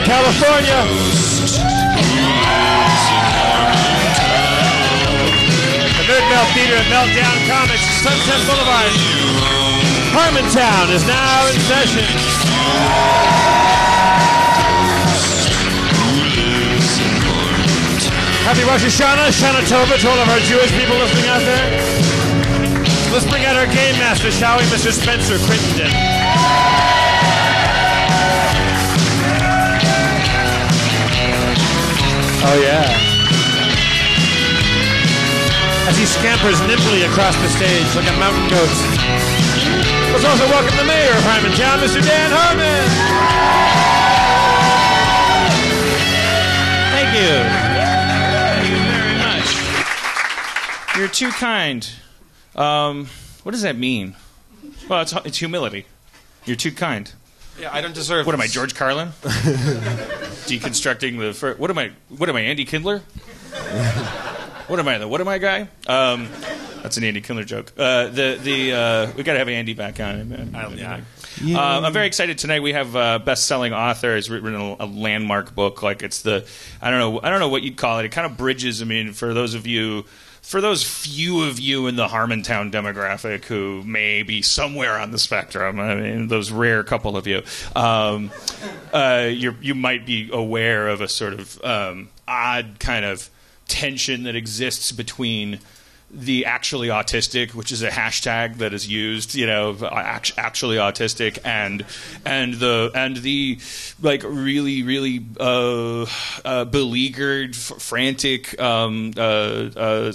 California. The Nerd Theater at Meltdown Comics, Sunset Boulevard. Harmontown is now in session. Happy Rosh Hashanah, Shana Tova to all of our Jewish people listening out there. Let's bring out our game master, shall we, Mr. Spencer Crittenden. Oh, yeah. As he scampers nimbly across the stage like a mountain goat. Let's also welcome the mayor of Harmontown, Mr. Dan Harmon. Thank you. Thank you very much. You're too kind. What does that mean? Well, it's humility. You're too kind. Yeah, I don't deserve. What am I, George Carlin? Deconstructing the. What am I, Andy Kindler? What am I, the what am I guy? That's an Andy Kindler joke. We got to have Andy back on. I'm very excited tonight. We have best-selling author has written a landmark book. Like it's the I don't know what you'd call it. It kind of bridges. I mean, for those few of you in the Harmontown demographic who may be somewhere on the spectrum, I mean, those rare couple of you, you might be aware of a sort of odd kind of tension that exists between the actually autistic, which is a hashtag that is used, actually autistic, and the like really beleaguered, frantic,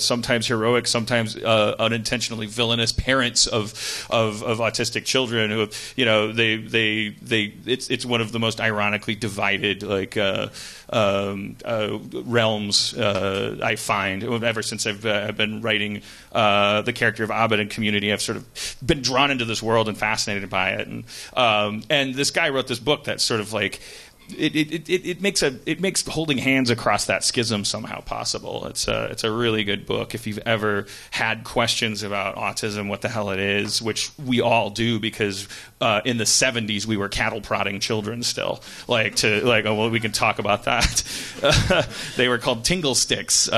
sometimes heroic, sometimes unintentionally villainous parents of autistic children who, it's one of the most ironically divided realms I find ever since I've been writing the character of Abed in Community. I've sort of been drawn into this world and fascinated by it, and this guy wrote this book that sort of like it makes holding hands across that schism somehow possible. It's a really good book. If you've ever had questions about autism, what the hell it is, which we all do because in the 70s we were cattle prodding children still. We can talk about that. They were called tingle sticks.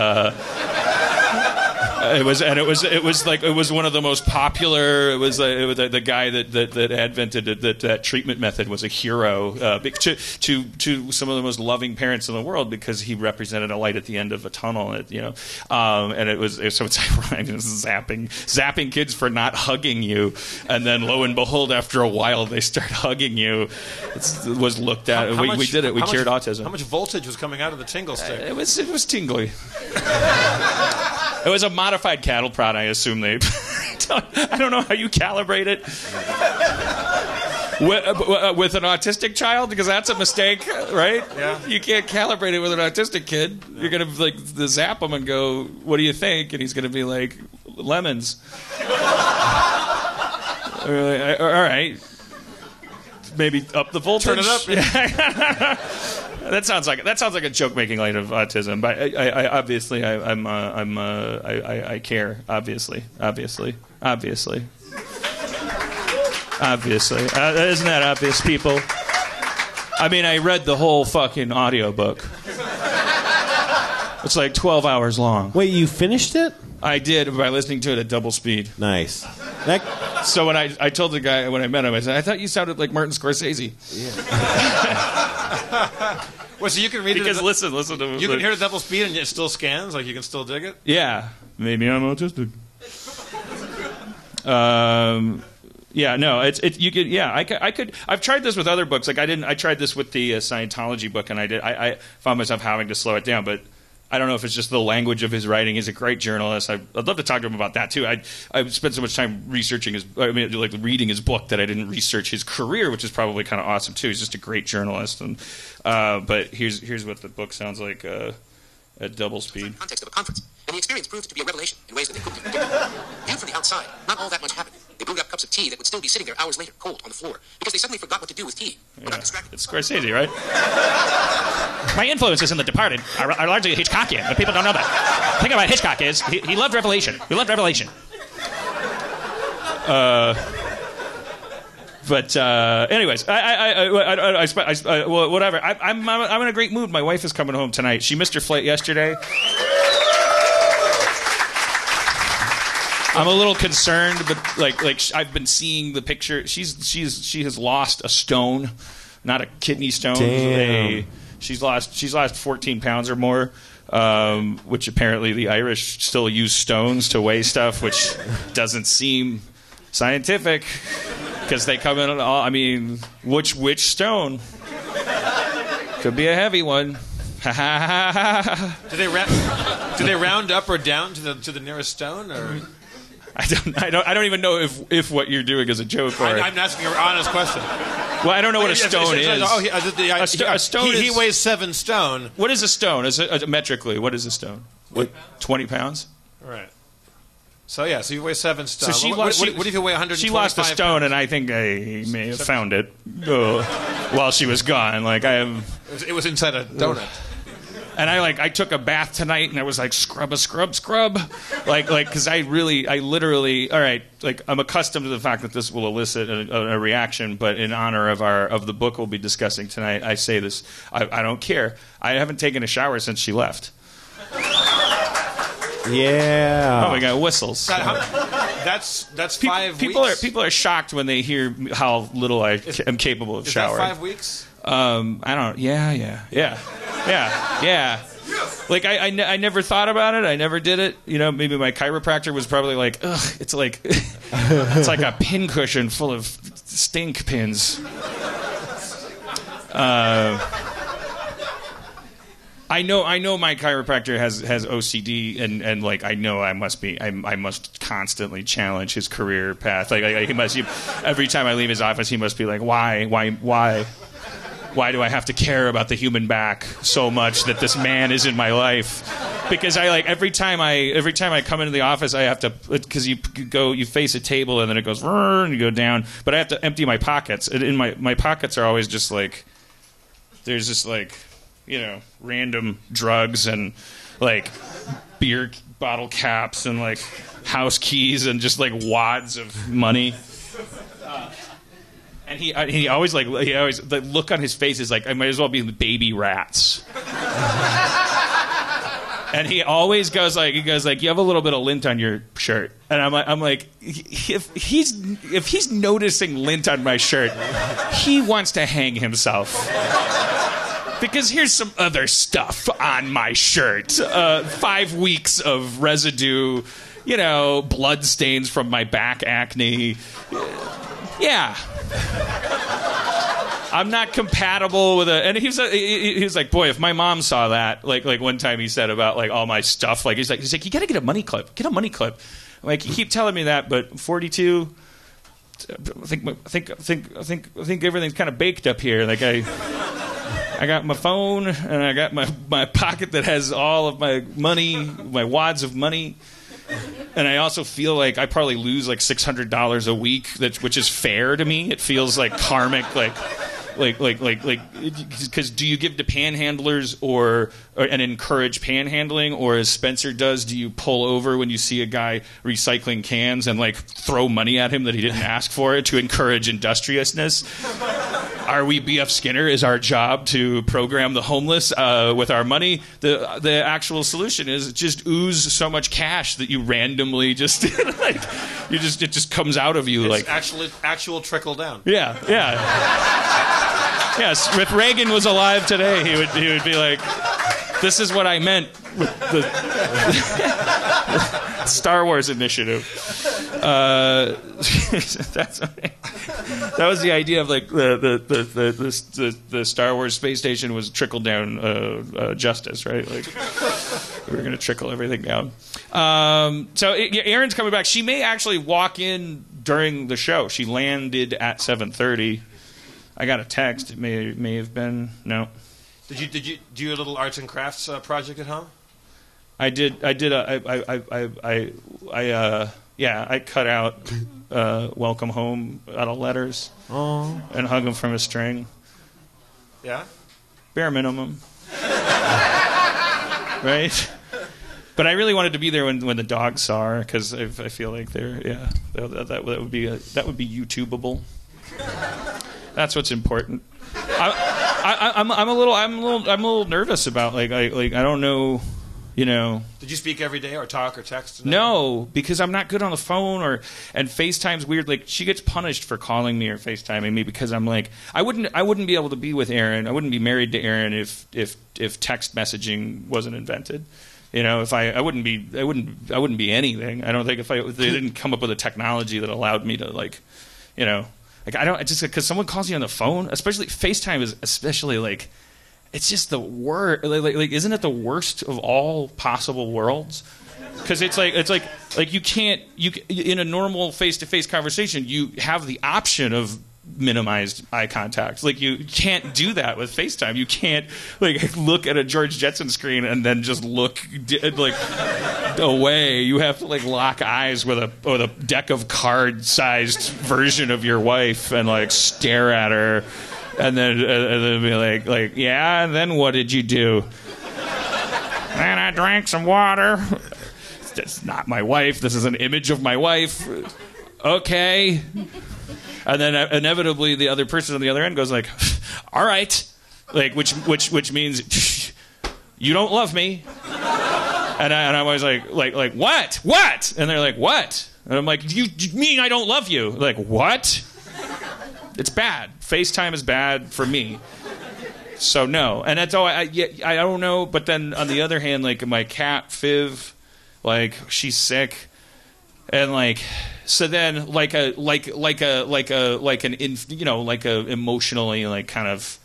It was one of the most popular. It was the guy that invented that treatment method was a hero to some of the most loving parents in the world because he represented a light at the end of a tunnel. And it's ironic. Zapping kids for not hugging you, and then lo and behold, after a while, they start hugging you. It was looked at. We did it. We cured autism. How much voltage was coming out of the tingle stick? It was tingly. It was a modified cattle prod, I assume they... I don't know how you calibrate it with an autistic child, because that's a mistake, right? Yeah. You can't calibrate it with an autistic kid. Yeah. You're going to zap him and go, what do you think? And he's going to be like, lemons. All right. Maybe up the voltage. Turn it up. Yeah. That sounds like a joke-making light of autism, but I obviously I care. Obviously. Isn't that obvious, people? I mean, I read the whole fucking audiobook. It's like 12 hours long. Wait, you finished it? I did by listening to it at double speed. Nice. So when I told the guy when I met him, I said, I thought you sounded like Martin Scorsese. Yeah. Well, so you can read because it. Listen to you can hear it double speed and it still scans. Like you can still dig it. Yeah, maybe I'm autistic. Yeah, no, you could. Yeah, I could. I've tried this with other books. I tried this with the Scientology book, and I found myself having to slow it down, but. I don't know if it's just the language of his writing. He's a great journalist. I'd love to talk to him about that too. I spent so much time reading his book that I didn't research his career, which is probably kind of awesome too. He's just a great journalist. And but here's what the book sounds like at double speed. Context of a conference, and the experience proved to be a revelation in ways that they couldn't have predicted. Viewed from the outside, not all that much happened. They brewed up cups of tea that would still be sitting there hours later, cold on the floor, because they suddenly forgot what to do with tea. Yeah. It's Scorsese, right? My influences in The Departed are largely Hitchcockian, but people don't know that. The thing about Hitchcock is he loved revelation. He loved revelation. But anyways, whatever. I'm in a great mood. My wife is coming home tonight. She missed her flight yesterday. I'm a little concerned, but like I've been seeing the picture. She has lost a stone, not a kidney stone. Damn. She's lost 14 pounds or more, which apparently the Irish still use stones to weigh stuff, which doesn't seem scientific because they come in all. I mean, which stone? Could be a heavy one. Do they round up or down to the nearest stone, or? I don't even know if what you're doing is a joke or. I'm asking an honest question. Well, I don't know what a stone is. A stone. He weighs 7 stone. What is a stone? Is it metrically? What is a stone? 20 pounds. Right. So you weigh 7 stone. So what if you weigh 125? She lost a stone, and I think I may have found it while she was gone. Like it was inside a donut. And I took a bath tonight, and I was like, scrub, like, because I literally, all right, like, I'm accustomed to the fact that this will elicit a reaction, but in honor of the book we'll be discussing tonight, I say this, I don't care. I haven't taken a shower since she left. Yeah. Oh my God, whistles. That's 5 weeks. People are shocked when they hear how little I am capable of showering. Is that 5 weeks? I don't. Yeah. Like I never thought about it. I never did it. You know, maybe my chiropractor was probably like, ugh, it's like a pin cushion full of stink pins. I know my chiropractor has OCD and like I know I must constantly challenge his career path. Like every time I leave his office, he must be like, why do I have to care about the human back so much that this man is in my life? Because every time I come into the office, I have to, because you face a table and then it goes and you go down, but I have to empty my pockets. And in my pockets are always just like, there's just like, you know, random drugs and like beer bottle caps and like house keys and just like wads of money. And he always the look on his face is like, I might as well be baby rats. And he always goes like, you have a little bit of lint on your shirt. And I'm like, if he's noticing lint on my shirt, he wants to hang himself. Because here's some other stuff on my shirt. 5 weeks of residue, you know, blood stains from my back acne. Yeah. I'm not compatible with and he was like, boy, if my mom saw that, like one time he said about like all my stuff, like he's like, you gotta get a money clip. Like, you keep telling me that, but 42, I think everything's kind of baked up here. Like I got my phone and I got my pocket that has all of my money, my wads of money. And I also feel like I probably lose like $600 a week, which is fair to me. It feels like karmic, because do you give to panhandlers and encourage panhandling, or as Spencer does, do you pull over when you see a guy recycling cans and like throw money at him that he didn't ask for to encourage industriousness? Are we B.F. Skinner? Is our job to program the homeless with our money? The actual solution is just ooze so much cash that you randomly just it just comes out of you. It's like actual trickle down. Yeah. Yes, if Reagan was alive today, he would be like, this is what I meant with the Star Wars initiative. That was the idea of like the Star Wars space station was trickle down justice, right? Like we were going to trickle everything down. So Erin's coming back. She may actually walk in during the show. She landed at 7:30. I got a text. It may have been no. Did you do a little arts and crafts project at home? I did. I cut out "Welcome Home" out of letters and hung them from a string. Yeah. Bare minimum. Right. But I really wanted to be there when the dogs saw her, because I feel like that would be YouTubeable. That's what's important. I'm a little nervous about like I don't know, you know. Did you speak every day or talk or text? No, because I'm not good on the phone and FaceTime's weird. Like she gets punished for calling me or FaceTiming me because I'm like I wouldn't be able to be with Aaron. I wouldn't be married to Aaron if text messaging wasn't invented. You know, if I wouldn't be anything. I don't think if they didn't come up with a technology that allowed me to like, you know. Like I don't just because someone calls you on the phone, especially FaceTime is especially like it's just the worst. Like isn't it the worst of all possible worlds? Because it's like you can't in a normal face-to-face conversation you have the option of minimized eye contact. Like you can't do that with FaceTime. You can't like look at a George Jetson screen and then just look like away. You have to like lock eyes with a deck of card-sized version of your wife and like stare at her, and then be like yeah. And then what did you do? And I drank some water. That's not my wife. This is an image of my wife. Okay. And then inevitably the other person on the other end goes like, all right, like which means you don't love me. And I was like what? And they're like, what? And I'm like, you mean I don't love you? Like, what? It's bad. FaceTime is bad for me. So no. And that's all I don't know. But then on the other hand, like my cat Viv, like she's sick. And like, so then like an emotionally like kind of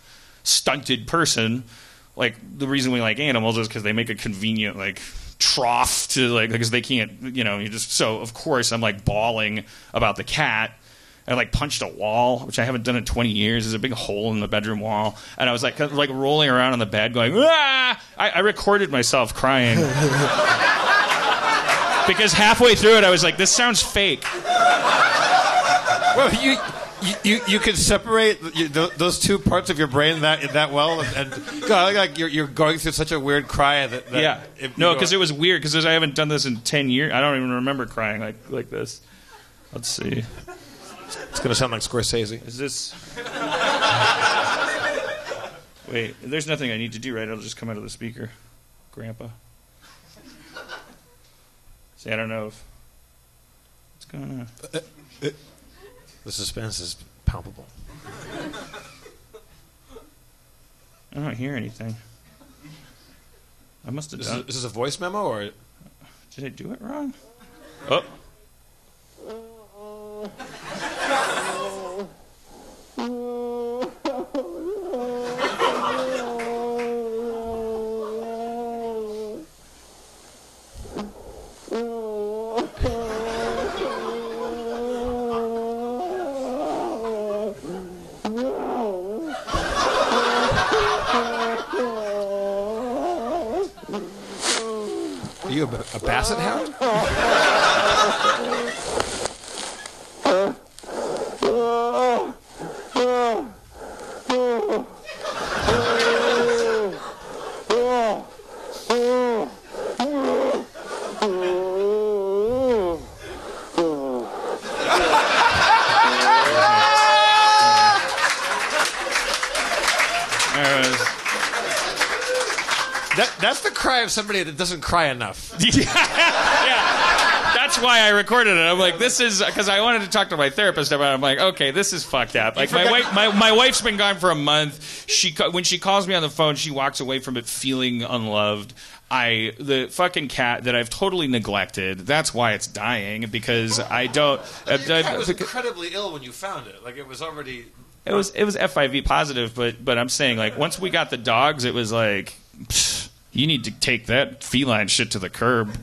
stunted person, like the reason we like animals is because they make a convenient like trough to like because they can't, you know, you just so of course I'm like bawling about the cat. I like punched a wall, which I haven't done in 20 years. There's a big hole in the bedroom wall, and I was like rolling around on the bed going ah. I recorded myself crying. Because halfway through it, I was like, "This sounds fake." Well, you can separate those two parts of your brain that well, and God, like you're going through such a weird cry that yeah. No, because it was weird because I haven't done this in 10 years. I don't even remember crying like this. Let's see. It's gonna sound like Scorsese. Is this? Wait, there's nothing I need to do, right? It'll just come out of the speaker, Grandpa. See, I don't know if what's going on. The suspense is palpable. I don't hear anything. I must have done. Is this a voice memo or? Did I do it wrong? Oh. Are you a basset hound? That's the cry of somebody that doesn't cry enough. Yeah. That's why I recorded it. I'm like, this is because I wanted to talk to my therapist about it. I'm like, okay, this is fucked up. Like my wife's been gone for a month. When she calls me on the phone, she walks away from it feeling unloved. The fucking cat that I've totally neglected. That's why it's dying because I don't. The cat was incredibly ill when you found it. Like it was already. It was FIV positive, but I'm saying like once we got the dogs, it was like. Pfft, you need to take that feline shit to the curb,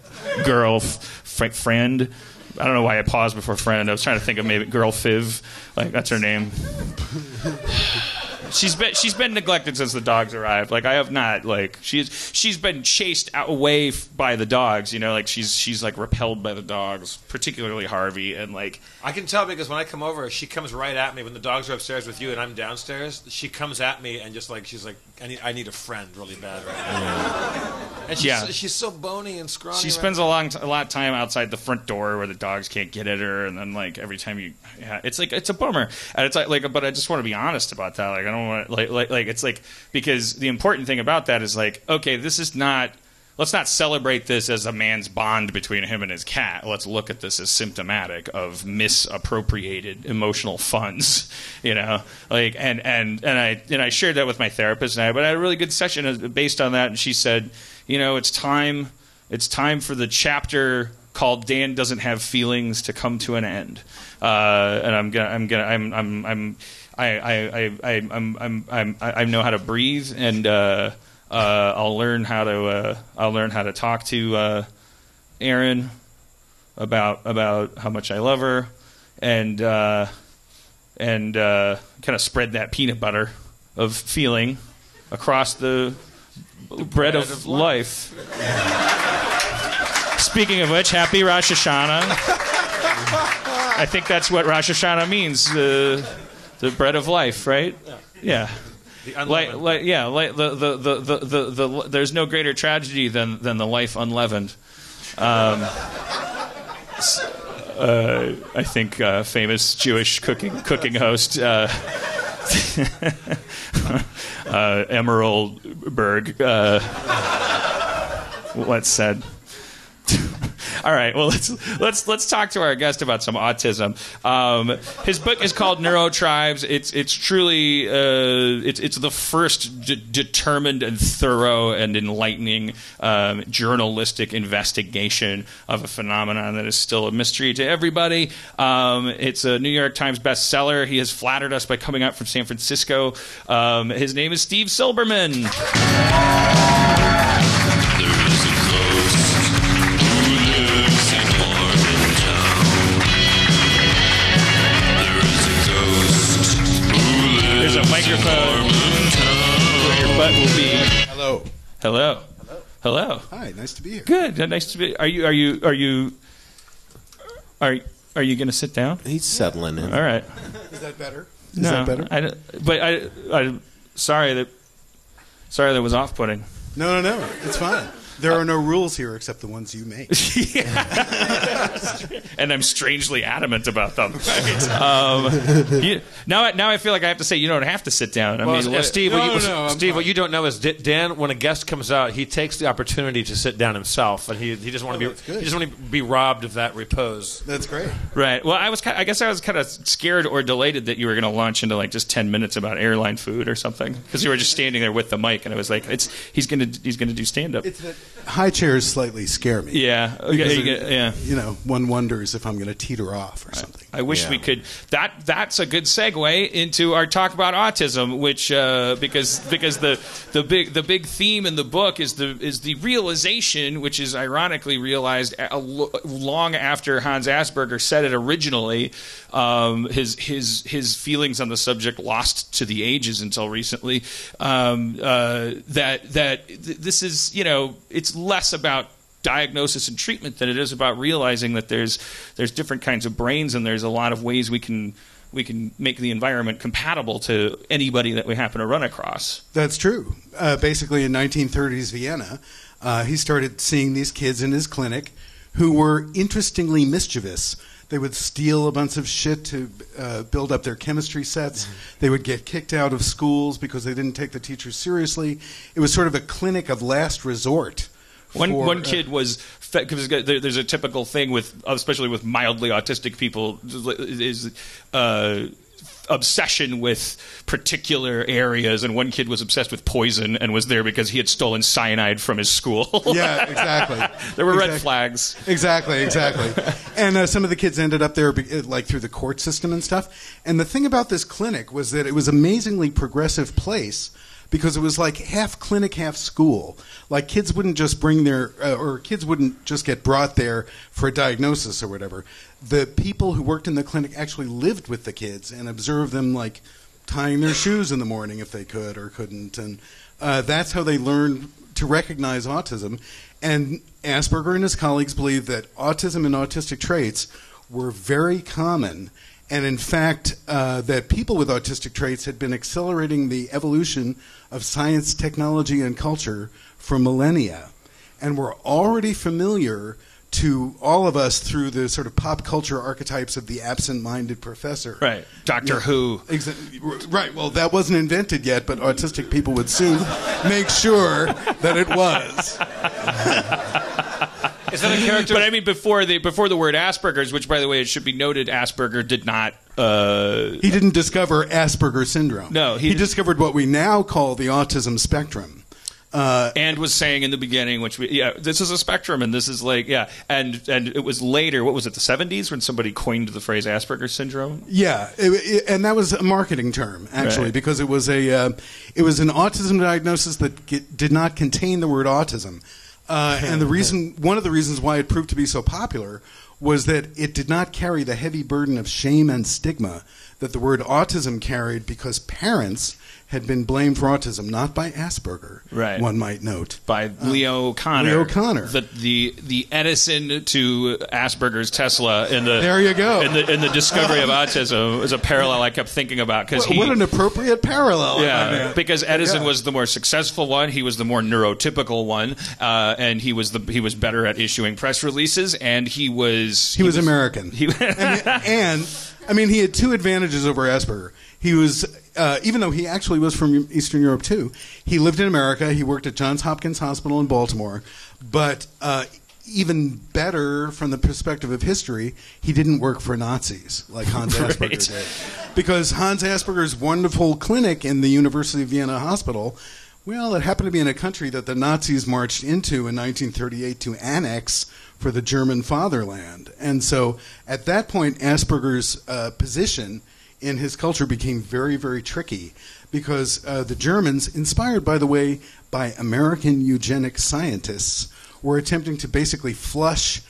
girl, friend. I don't know why I paused before friend. I was trying to think of maybe girl Viv, like that's her name. She's been neglected since the dogs arrived. Like I have not. Like she's been chased away by the dogs. You know, like she's like repelled by the dogs, particularly Harvey. And like I can tell because when I come over, she comes right at me when the dogs are upstairs with you and I'm downstairs. She comes at me and just like she's like I need a friend really bad right now. And she's so bony and scrawny. She spends a lot of time outside the front door where the dogs can't get at her, and then like every time it's a bummer. And it's like, but I just want to be honest about that. Like I don't want like it's like, because the important thing about that is like, okay, this is not. Let's not celebrate this as a man's bond between him and his cat. Let's look at this as symptomatic of misappropriated emotional funds, you know. Like, and I shared that with my therapist, but I had a really good session based on that. And she said, you know, it's time for the chapter called "Dan Doesn't Have Feelings" to come to an end. And I know how to breathe, and I'll learn how to talk to Erin about how much I love her, and kind of spread that peanut butter of feeling across the bread of life. Speaking of which, happy Rosh Hashanah. I think that's what Rosh Hashanah means, the bread of life, right? Yeah. There's no greater tragedy than the life unleavened. I think famous Jewish cooking host Emerald Berg once said. All right, well let's talk to our guest about some autism. His book is called Neurotribes. It's truly it's the first determined and thorough and enlightening journalistic investigation of a phenomenon that is still a mystery to everybody. It's a New York Times bestseller. He has flattered us by coming out from San Francisco. His name is Steve Silberman. There's a microphone where your butt will be. Hello. Hello. Hello. Hi. Nice to be here. Good. Nice to be. Are you going to sit down? He's settling in. All right. Is that better? No, Is that better? I'm sorry that was off-putting. No. It's fine. There are no rules here except the ones you make. And I'm strangely adamant about them. Now I feel like I have to say you don't have to sit down. Steve, no, Steve, what you don't know is Dan, when a guest comes out, he takes the opportunity to sit down himself, and he doesn't want to be robbed of that repose. That's great. Right. Well, I guess I was kind of scared or delighted that you were going to launch into like just 10 minutes about airline food or something, because you were just standing there with the mic, and I was like, he's going to do stand up. High chairs slightly scare me. Yeah. Yeah. You know, one wonders if I'm going to teeter off or something. I wish we could. That's a good segue into our talk about autism, which because the big theme in the book is the realization, which is ironically realized long after Hans Asperger said it originally. His feelings on the subject lost to the ages until recently. That this is, you know, it's less about diagnosis and treatment than it is about realizing that there's different kinds of brains, and there's a lot of ways we can make the environment compatible to anybody that we happen to run across. That's true. Basically, in 1930s Vienna, he started seeing these kids in his clinic who were interestingly mischievous. They would steal a bunch of shit to build up their chemistry sets. They would get kicked out of schools because they didn't take the teachers seriously. It was sort of a clinic of last resort. One kid was, because there's a typical thing with, especially with mildly autistic people, is obsession with particular areas, and one kid was obsessed with poison and was there because he had stolen cyanide from his school. Yeah, exactly. There were red flags. Exactly. And some of the kids ended up there like through the court system and stuff. And the thing about this clinic was that it was an amazingly progressive place, because it was like half clinic, half school. Like kids wouldn't just kids wouldn't just get brought there for a diagnosis or whatever. The people who worked in the clinic actually lived with the kids and observed them, like tying their shoes in the morning if they could or couldn't. And that's how they learned to recognize autism. And Asperger and his colleagues believed that autism and autistic traits were very common. And in fact, that people with autistic traits had been accelerating the evolution of science, technology, and culture for millennia. and were already familiar to all of us through the sort of pop culture archetypes of the absent-minded professor. Right. Doctor Who. Right. Well, that wasn't invented yet, but autistic people would soon make sure that it was. Is that a character? But I mean, before the word Asperger's, which, by the way, it should be noted, Asperger did not. He didn't discover Asperger syndrome. No, he discovered what we now call the autism spectrum. And was saying in the beginning, this is a spectrum, and this is and it was later, what was it, the 70s, when somebody coined the phrase Asperger's syndrome? Yeah, and that was a marketing term, actually, right. Because it was an autism diagnosis that did not contain the word autism. And one of the reasons why it proved to be so popular was that it did not carry the heavy burden of shame and stigma that the word autism carried, because parents had been blamed for autism, not by Asperger, right. One might note. By Leo Connor. Leo Connor. The Edison to Asperger's Tesla there you go. in the discovery of autism is a parallel I kept thinking about. What an appropriate parallel. Yeah, because Edison was the more successful one, he was the more neurotypical one, and he was better at issuing press releases, and he was American. And I mean, he had two advantages over Asperger. He was, even though he actually was from Eastern Europe too, he lived in America. He worked at Johns Hopkins Hospital in Baltimore. But even better from the perspective of history, he didn't work for Nazis like Hans Asperger did. Because Hans Asperger's wonderful clinic in the University of Vienna Hospital, well, it happened to be in a country that the Nazis marched into in 1938 to annex for the German fatherland. And so at that point, Asperger's position in his culture became very, very tricky, because the Germans, inspired, by the way, by American eugenic scientists, were attempting to basically flush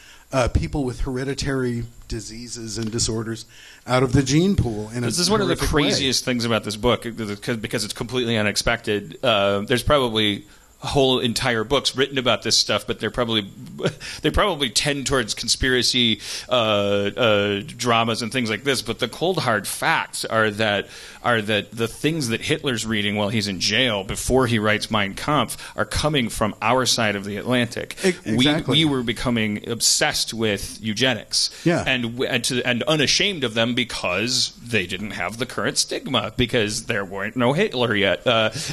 people with hereditary diseases and disorders out of the gene pool. This is one of the craziest things about this book, because it's completely unexpected. There's probably whole entire books written about this stuff, but they probably tend towards conspiracy dramas and things like this. But the cold hard facts are that the things that Hitler's reading while he's in jail before he writes Mein Kampf are coming from our side of the Atlantic. Exactly. We were becoming obsessed with eugenics, and unashamed of them, because they didn't have the current stigma, because there weren't no Hitler yet.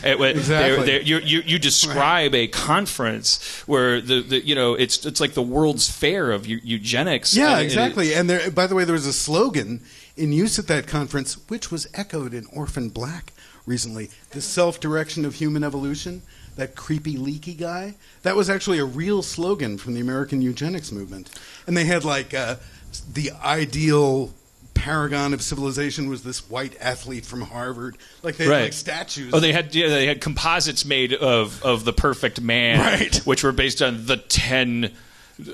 Exactly. You describe a conference where it's like the World's Fair of eugenics. Yeah, exactly. And there, by the way, there was a slogan in use at that conference, which was echoed in Orphan Black recently: the self-direction of human evolution. That creepy, leaky guy. That was actually a real slogan from the American eugenics movement. And they had the ideal paragon of civilization was this white athlete from Harvard. Like they had statues. Oh, they had composites made of the perfect man, which were based on the 10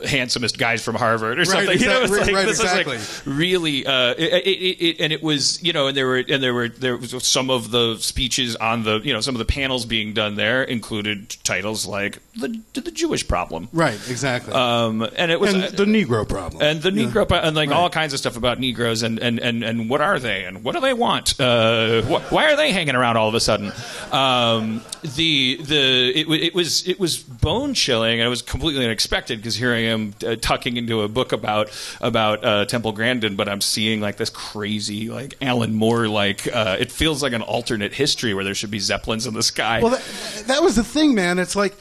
handsomest guys from Harvard or something. Exactly. Really, and it was, and there was some of the speeches on some of the panels being done there included titles like the Jewish problem. Right, exactly. And it was the Negro problem. And the Negro and all kinds of stuff about Negroes and what are they and what do they want? Why are they hanging around all of a sudden? It was bone chilling, and it was completely unexpected, because here I am tucking into a book about Temple Grandin, but I'm seeing this crazy Alan Moore it feels like an alternate history where there should be Zeppelins in the sky. Well, that was the thing, man. It's like,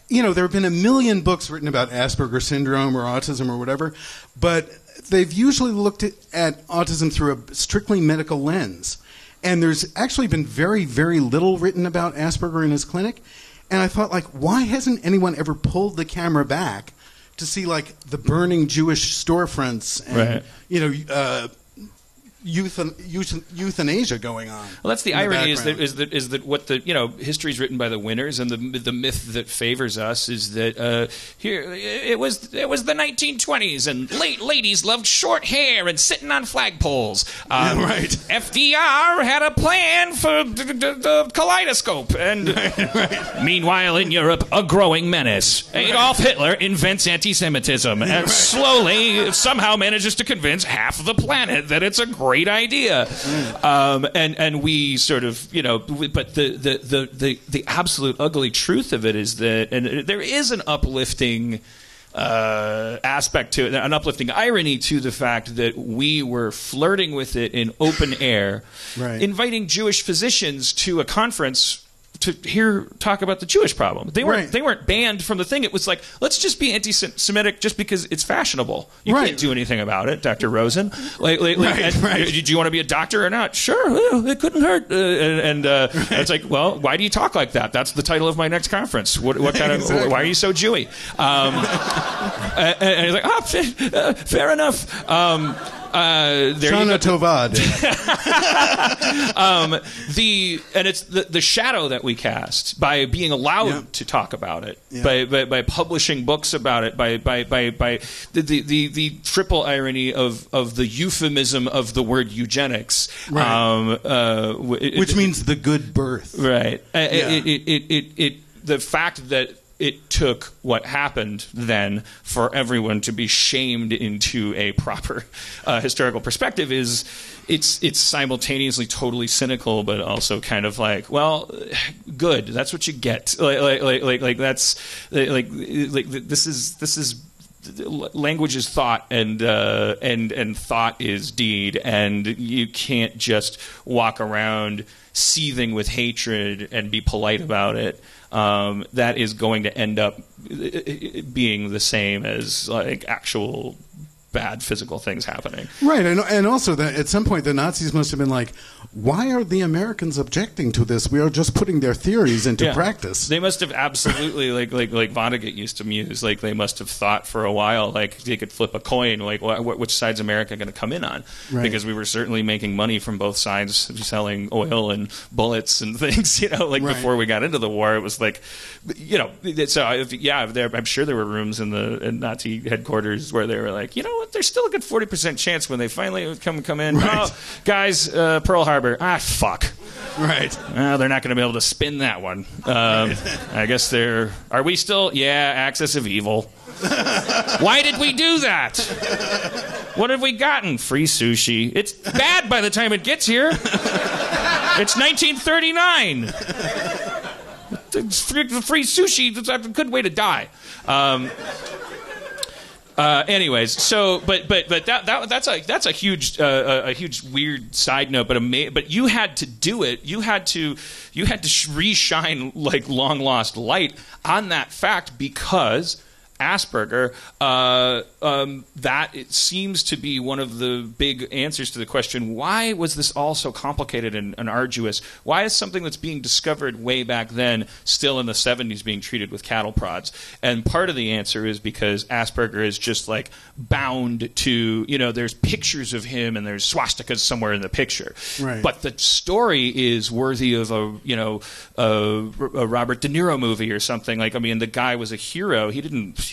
there have been a million books written about Asperger syndrome or autism or whatever, but they've usually looked at autism through a strictly medical lens. And there's actually been very, very little written about Asperger in his clinic. And I thought, why hasn't anyone ever pulled the camera back to see, the burning Jewish storefronts and, euthanasia going on? Well, that's the irony. Is that what the history is written by the winners, and the myth that favors us is that here it was the 1920s, and ladies loved short hair and sitting on flagpoles. Right. FDR had a plan for the kaleidoscope, and meanwhile in Europe, a growing menace. Adolf Hitler invents anti-Semitism, and slowly somehow manages to convince half of the planet that it's a great great idea. And we sort of, but the absolute ugly truth of it is that, and there is an uplifting aspect to it, an uplifting irony to the fact that we were flirting with it in open air, inviting Jewish physicians to a conference to hear talk about the Jewish problem. They weren't banned from the thing. It was like, let's just be anti-Semitic just because it's fashionable. You can't do anything about it, Dr. Rosen. Do you want to be a doctor or not? Sure, it couldn't hurt. It's like, well, why do you talk like that? That's the title of my next conference. What kind of? Why are you so Jewy? And he's like, fair enough. Shana Tovad. And it's the shadow that we cast by being allowed to talk about it, by publishing books about it, by the triple irony of the euphemism of the word eugenics, which means the good birth, right? The fact that it took what happened then for everyone to be shamed into a proper historical perspective it's simultaneously totally cynical, but also kind of like, well, good. That's what you get. Like that's like this is. Language is thought, and thought is deed, and you can't just walk around seething with hatred and be polite about it. That is going to end up being the same as like actual bad physical things happening. Right, and also that at some point the Nazis must have been like, why are the Americans objecting to this? We are just putting their theories into practice. They must have absolutely, like Vonnegut used to muse, like they must have thought for a while, like they could flip a coin, like which side's America going to come in on? Right. Because we were certainly making money from both sides, selling oil and bullets and things, before we got into the war. It was like, so I'm sure there were rooms in Nazi headquarters where they were like, there's still a good 40% chance when they finally come in. Right. Oh, guys, Pearl Harbor. Fuck. Right. They're not going to be able to spin that one. I guess they're... Are we still... Yeah, axis of evil. Why did we do that? What have we gotten? Free sushi. It's bad by the time it gets here. It's 1939. Free sushi. That's a good way to die. Anyways, so but that's a huge weird side note, but you had to do it. You had to reshine like long lost light on that fact because Asperger, that it seems to be one of the big answers to the question, why was this all so complicated and arduous? Why is something that's being discovered way back then still in the 70s being treated with cattle prods? And part of the answer is because Asperger is just like bound to, there's pictures of him and there's swastikas somewhere in the picture. Right. But the story is worthy of a Robert De Niro movie or something. Like, I mean, the guy was a hero. He didn't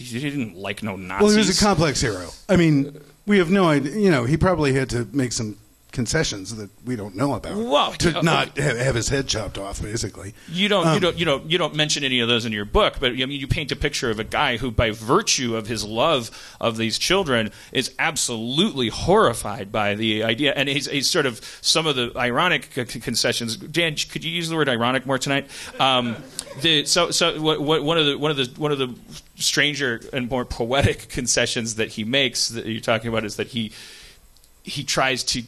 like no Nazis. Well, he was a complex hero. I mean, we have no idea. He probably had to make some concessions that we don't know about to not have his head chopped off. Basically, you don't mention any of those in your book, but I mean, you paint a picture of a guy who, by virtue of his love of these children, is absolutely horrified by the idea. And he's sort of some of the ironic concessions. Dan, could you use the word ironic more tonight? One of the stranger and more poetic concessions that he makes that you're talking about is that he tries to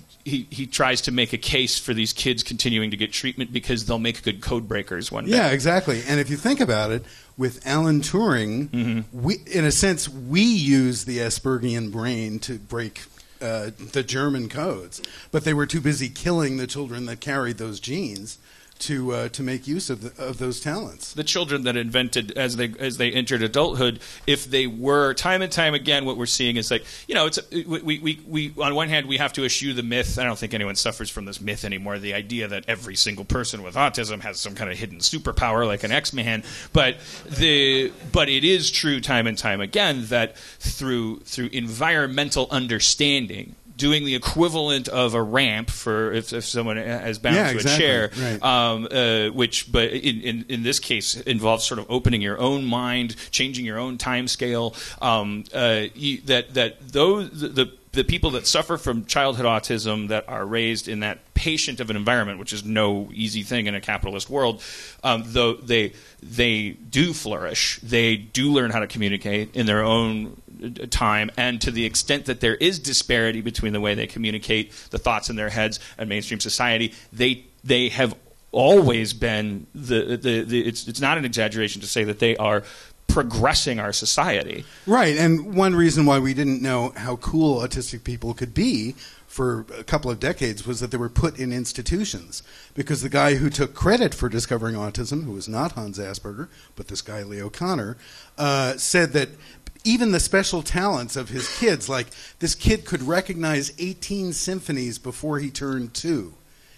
make a case for these kids continuing to get treatment because they'll make good code breakers one day. Yeah, exactly. And if you think about it, with Alan Turing, we use the Aspergian brain to break the German codes, but they were too busy killing the children that carried those genes to make use of those talents. The children that invented as they entered adulthood, if they were time and time again, what we're seeing is like, it's we on one hand we have to eschew the myth. I don't think anyone suffers from this myth anymore. The idea that every single person with autism has some kind of hidden superpower like an X-Man, but it is true time and time again that through environmental understanding, doing the equivalent of a ramp for if someone is bound to a chair, right. Which, but in this case, involves sort of opening your own mind, changing your own time scale. The the people that suffer from childhood autism that are raised in that patient of an environment, which is no easy thing in a capitalist world, though they do flourish. They do learn how to communicate in their own time, and to the extent that there is disparity between the way they communicate the thoughts in their heads and mainstream society, they have always been it's not an exaggeration to say that they are progressing our society. Right, and one reason why we didn't know how cool autistic people could be for a couple of decades was that they were put in institutions, because the guy who took credit for discovering autism, who was not Hans Asperger, but this guy Leo Kanner, said that even the special talents of his kids, like this kid could recognize 18 symphonies before he turned 2.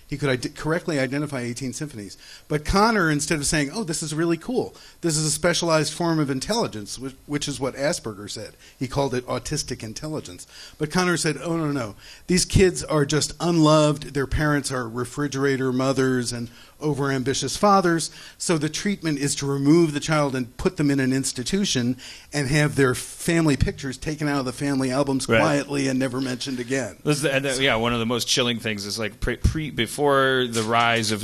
He could correctly identify 18 symphonies. But Connor, instead of saying, oh, this is really cool, this is a specialized form of intelligence, which is what Asperger said. He called it autistic intelligence. But Connor said, oh, no. These kids are just unloved. Their parents are refrigerator mothers and overambitious fathers. So the treatment is to remove the child and put them in an institution and have their family pictures taken out of the family albums quietly and never mentioned again. One of the most chilling things is like before the rise of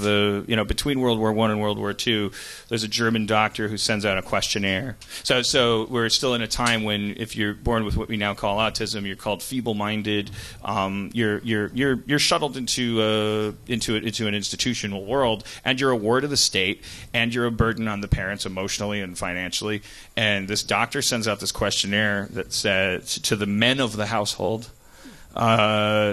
between World War I and World War II, there's a German doctor who sends out a questionnaire. So we're still in a time when if you're born with what we now call autism, you're called feeble-minded. You're shuttled into an institutional world, and you're a ward of the state, and you're a burden on the parents emotionally and financially. And this doctor sends out this questionnaire that says to the men of the household,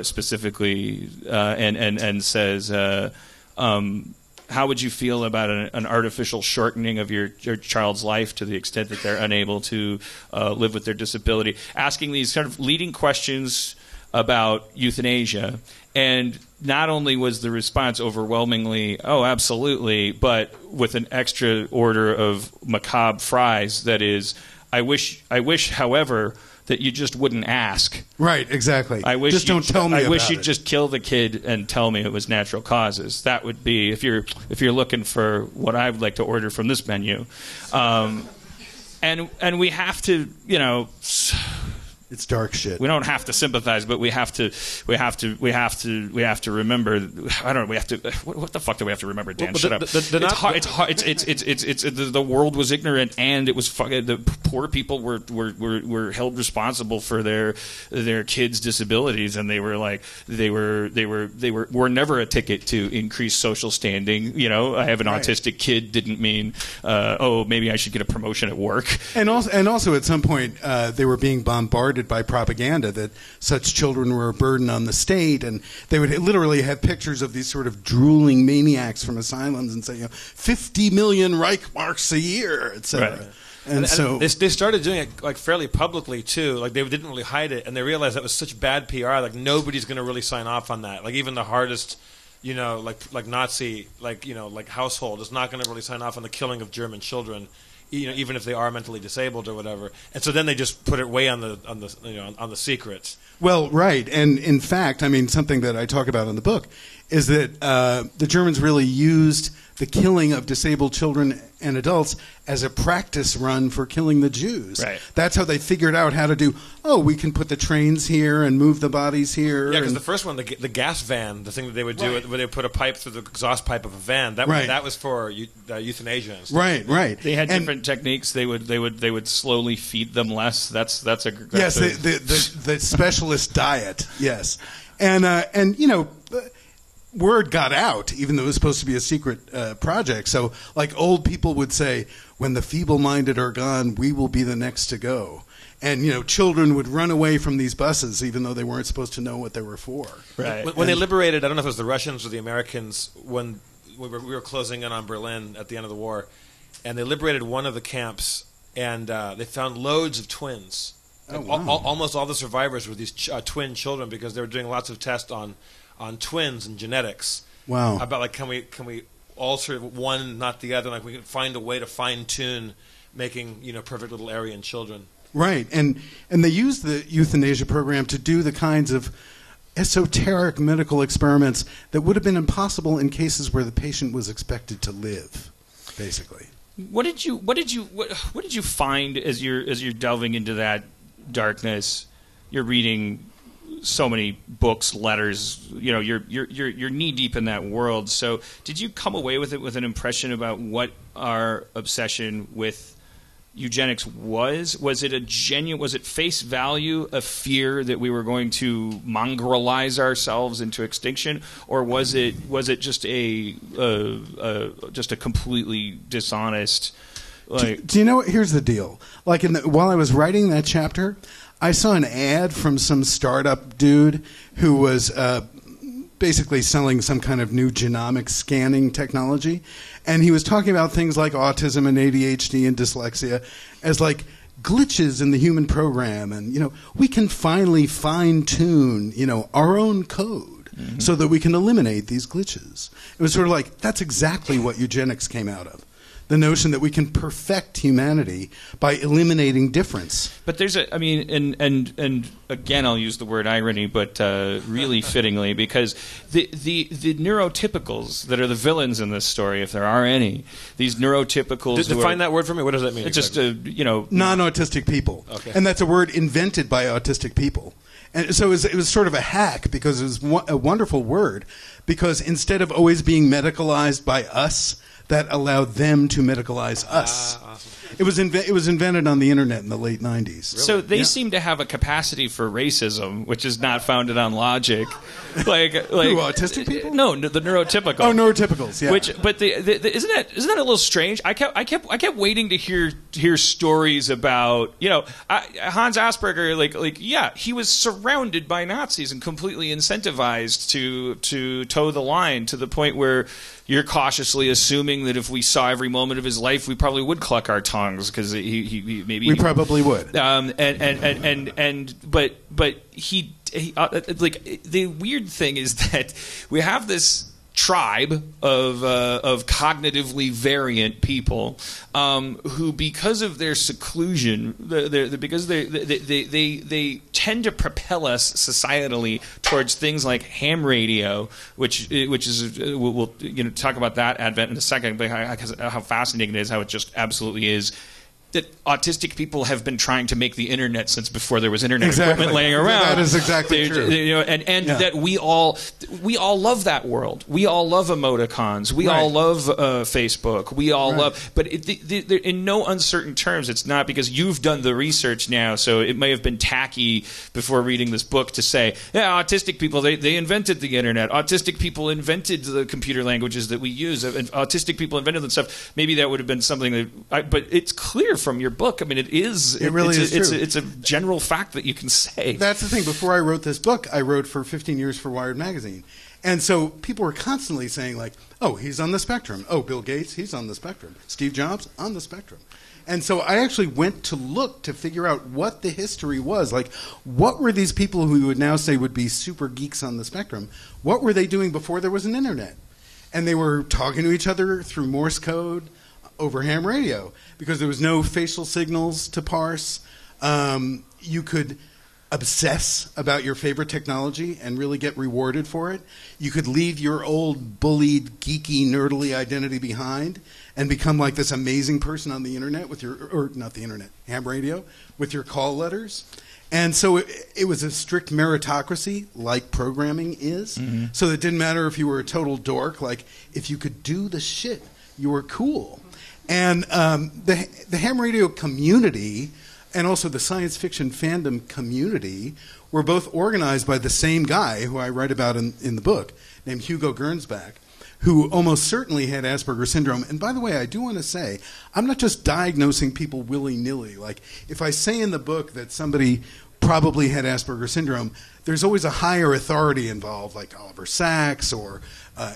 specifically, and says, how would you feel about an artificial shortening of your child's life to the extent that they're unable to live with their disability? Asking these sort of leading questions about euthanasia. And not only was the response overwhelmingly, oh, absolutely, but with an extra order of macabre fries, that is, I wish, however, that you just wouldn't ask. Right, exactly. Just don't tell me about it. I wish you'd just kill the kid and tell me it was natural causes. That would be, if you're looking for what I would like to order from this menu. And we have to, it's dark shit. We don't have to sympathize, but we have to remember. I don't know. We have to. What the fuck do we have to remember, Dan? Shut up. It's hard. It's the world was ignorant, and it was the poor people were held responsible for their kids' disabilities, and they were never a ticket to increase social standing. I have an autistic kid didn't mean maybe I should get a promotion at work. And also at some point they were being bombarded by propaganda that such children were a burden on the state, and they would literally have pictures of these sort of drooling maniacs from asylums and say, 50 million Reichmarks a year, etc. Right. And so they started doing it like fairly publicly too. Like they didn't really hide it, and they realized that was such bad PR. Like nobody's going to really sign off on that. Like even the hardest, like Nazi, like household is not going to really sign off on the killing of German children. Even if they are mentally disabled or whatever, and so then they just put it way on the secrets. Well, right, and in fact, I mean, something that I talk about in the book is that the Germans really used the killing of disabled children and adults as a practice run for killing the Jews. Right. That's how they figured out how to do, we can put the trains here and move the bodies here. Yeah, because the first one, the gas van, the thing that they would do, where they would put a pipe through the exhaust pipe of a van, that was for euthanasia and stuff. Right. They had different techniques. They would slowly feed them less. The specialist diet. Yes, and word got out, even though it was supposed to be a secret project. So, like, old people would say, when the feeble-minded are gone, we will be the next to go. And, children would run away from these buses, even though they weren't supposed to know what they were for. Right. When they liberated, I don't know if it was the Russians or the Americans, when we were closing in on Berlin at the end of the war, and they liberated one of the camps, and they found loads of twins. Oh, wow. Almost all the survivors were these twin children, because they were doing lots of tests on twins and genetics. Wow. About like can we alter one, not the other? Like we can find a way to fine tune making perfect little Aryan children. Right, and they used the euthanasia program to do the kinds of esoteric medical experiments that would have been impossible in cases where the patient was expected to live, basically. What did you find as you're delving into that darkness? You're reading so many books, letters. You know, you're knee deep in that world. So, did you come away with it with an impression about what our obsession with eugenics was? Was it face value a fear that we were going to mongrelize ourselves into extinction, or was it just a completely dishonest? Like, do you know what? Here's the deal. Like while I was writing that chapter, I saw an ad from some startup dude who was basically selling some kind of new genomic scanning technology, and he was talking about things like autism and ADHD and dyslexia as like glitches in the human program, and we can finally fine-tune our own code so that we can eliminate these glitches. It was sort of like that's exactly what eugenics came out of. The notion that we can perfect humanity by eliminating difference. But there's and again I'll use the word irony, but really fittingly, because the neurotypicals that are the villains in this story, if there are any, these neurotypicals. Define that word for me. What does that mean? It's exactly? Just non-autistic people. Okay. And that's a word invented by autistic people. And so it was sort of a hack because it was a wonderful word, because instead of always being medicalized by us, that allowed them to medicalize us. Awesome. It was invented on the internet in the late 90s. Really? So they seem to have a capacity for racism, which is not founded on logic. Like Who, autistic people? No, the neurotypical. Oh, neurotypicals. Yeah. But isn't that a little strange? I kept waiting to hear stories about Hans Asperger. He was surrounded by Nazis and completely incentivized to toe the line to the point where you're cautiously assuming that if we saw every moment of his life, we probably would cluck our tongues because we probably would. But the weird thing is that we have this tribe of cognitively variant people who, because of their seclusion, because they tend to propel us societally towards things like ham radio, which is we'll talk about that advent in a second, but how fascinating it is, how it just absolutely is. That autistic people have been trying to make the internet since before there was internet equipment laying around. That is exactly true. That we all love that world. We all love emoticons. We all love Facebook. We all love. But in no uncertain terms, it's not because you've done the research now. So it may have been tacky before reading this book to say, autistic people they invented the internet. Autistic people invented the computer languages that we use. And autistic people invented that stuff. Maybe that would have been something that. But it's clear from your book. I mean, it is. It really is true. It's a general fact that you can say. That's the thing. Before I wrote this book, I wrote for 15 years for Wired magazine, and so people were constantly saying like, "Oh, he's on the spectrum. Oh, Bill Gates, he's on the spectrum. Steve Jobs, on the spectrum." And so I actually went to look to figure out what the history was. Like, what were these people who we would now say would be super geeks on the spectrum? What were they doing before there was an internet? And they were talking to each other through Morse code over ham radio, because there was no facial signals to parse. You could obsess about your favorite technology and really get rewarded for it. You could leave your old bullied, geeky, nerdly identity behind and become like this amazing person on the internet with ham radio, with your call letters. And so it was a strict meritocracy, like programming is. Mm-hmm. So it didn't matter if you were a total dork. Like, if you could do the shit, you were cool. And the ham radio community and also the science fiction fandom community were both organized by the same guy who I write about in the book, named Hugo Gernsback, who almost certainly had Asperger's syndrome. And by the way, I do want to say, I'm not just diagnosing people willy-nilly. Like, if I say in the book that somebody probably had Asperger's syndrome, there's always a higher authority involved, like Oliver Sacks, or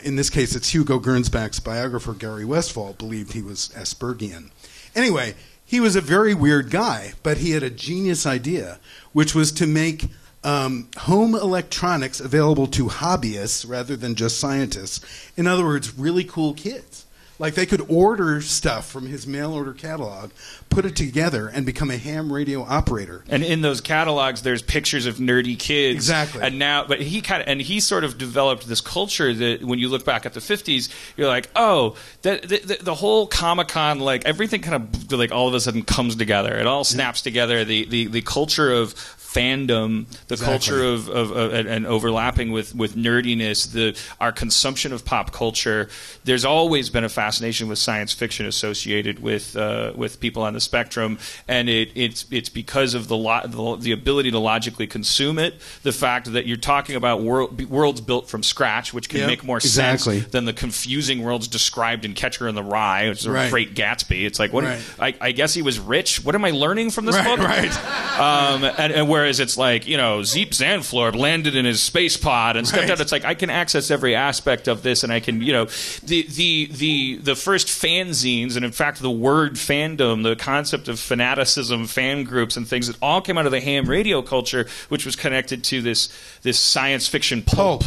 in this case, it's Hugo Gernsback's biographer, Gary Westphal, believed he was Aspergian. Anyway, he was a very weird guy, but he had a genius idea, which was to make home electronics available to hobbyists rather than just scientists. In other words, really cool kids. Like, they could order stuff from his mail order catalog, put it together, and become a ham radio operator. And in those catalogs, there's pictures of nerdy kids. Exactly. But he sort of developed this culture that when you look back at the 50s, you're like, oh, the whole Comic-Con, like, everything kind of, like, all of a sudden comes together. It all snaps together. The culture of fandom, the culture of and overlapping with nerdiness, our consumption of pop culture. There's always been a fascination with science fiction associated with people on the spectrum, and it's because of the ability to logically consume it. The fact that you're talking about worlds built from scratch, which can make more sense than the confusing worlds described in Catcher in the Rye, which is a Great Gatsby. It's like, I guess he was rich. What am I learning from this book? And whereas it's like, Zeep Zandflorp landed in his space pod and stepped out. It's like I can access every aspect of this, and I can, the first fanzines, and in fact the word fandom, the concept of fanaticism, fan groups, and things that all came out of the ham radio culture, which was connected to this science fiction pulp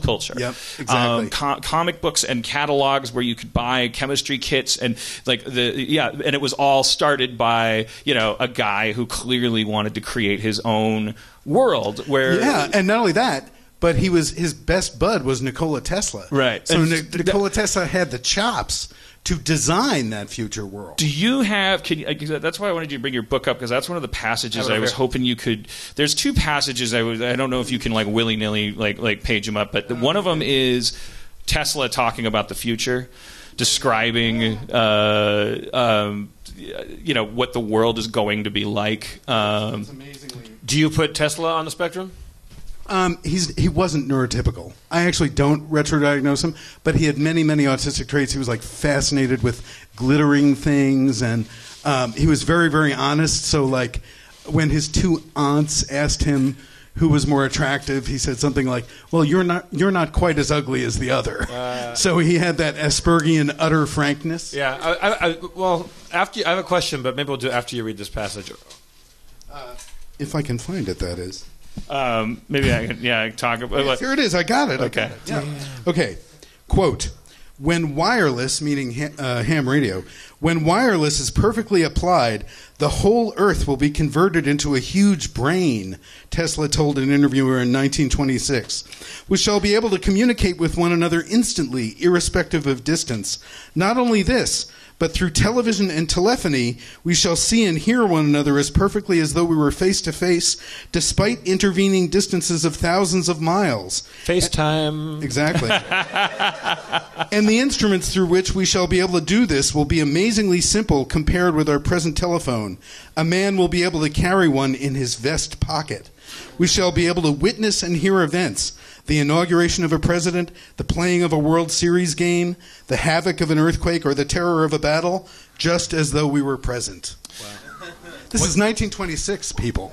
culture. Yep, exactly. Comic books and catalogs where you could buy chemistry kits, and and it was all started by a guy who clearly wanted to create his own world where and not only that, but his best bud was Nikola Tesla. Right. So Nikola Tesla had the chops to design that future world. Do you have? That's why I wanted you to bring your book up, because that's one of the passages I was hoping you could. There's two passages I don't know if you can willy nilly page them up, but one of them is Tesla talking about the future, describing what the world is going to be like. Do you put Tesla on the spectrum? He wasn't neurotypical. I actually don't retrodiagnose him, but he had many, many autistic traits. He was fascinated with glittering things, and he was very, very honest. So when his two aunts asked him who was more attractive, he said something like, "Well, you're not quite as ugly as the other." So he had that Aspergian utter frankness. Yeah. Well, after I have a question, but maybe we'll do it after you read this passage. If I can find it, that is. Maybe I can talk about. Yes, here it is. I got it. Okay. Yeah. Okay. Quote: when wireless, meaning ham radio, when wireless is perfectly applied, the whole Earth will be converted into a huge brain, Tesla told an interviewer in 1926. We shall be able to communicate with one another instantly, irrespective of distance. Not only this, but through television and telephony, we shall see and hear one another as perfectly as though we were face to face, despite intervening distances of thousands of miles. FaceTime. Exactly. And the instruments through which we shall be able to do this will be amazingly simple compared with our present telephone. A man will be able to carry one in his vest pocket. We shall be able to witness and hear events. The inauguration of a president, the playing of a World Series game, the havoc of an earthquake, or the terror of a battle, just as though we were present. Wow. This is 1926, people.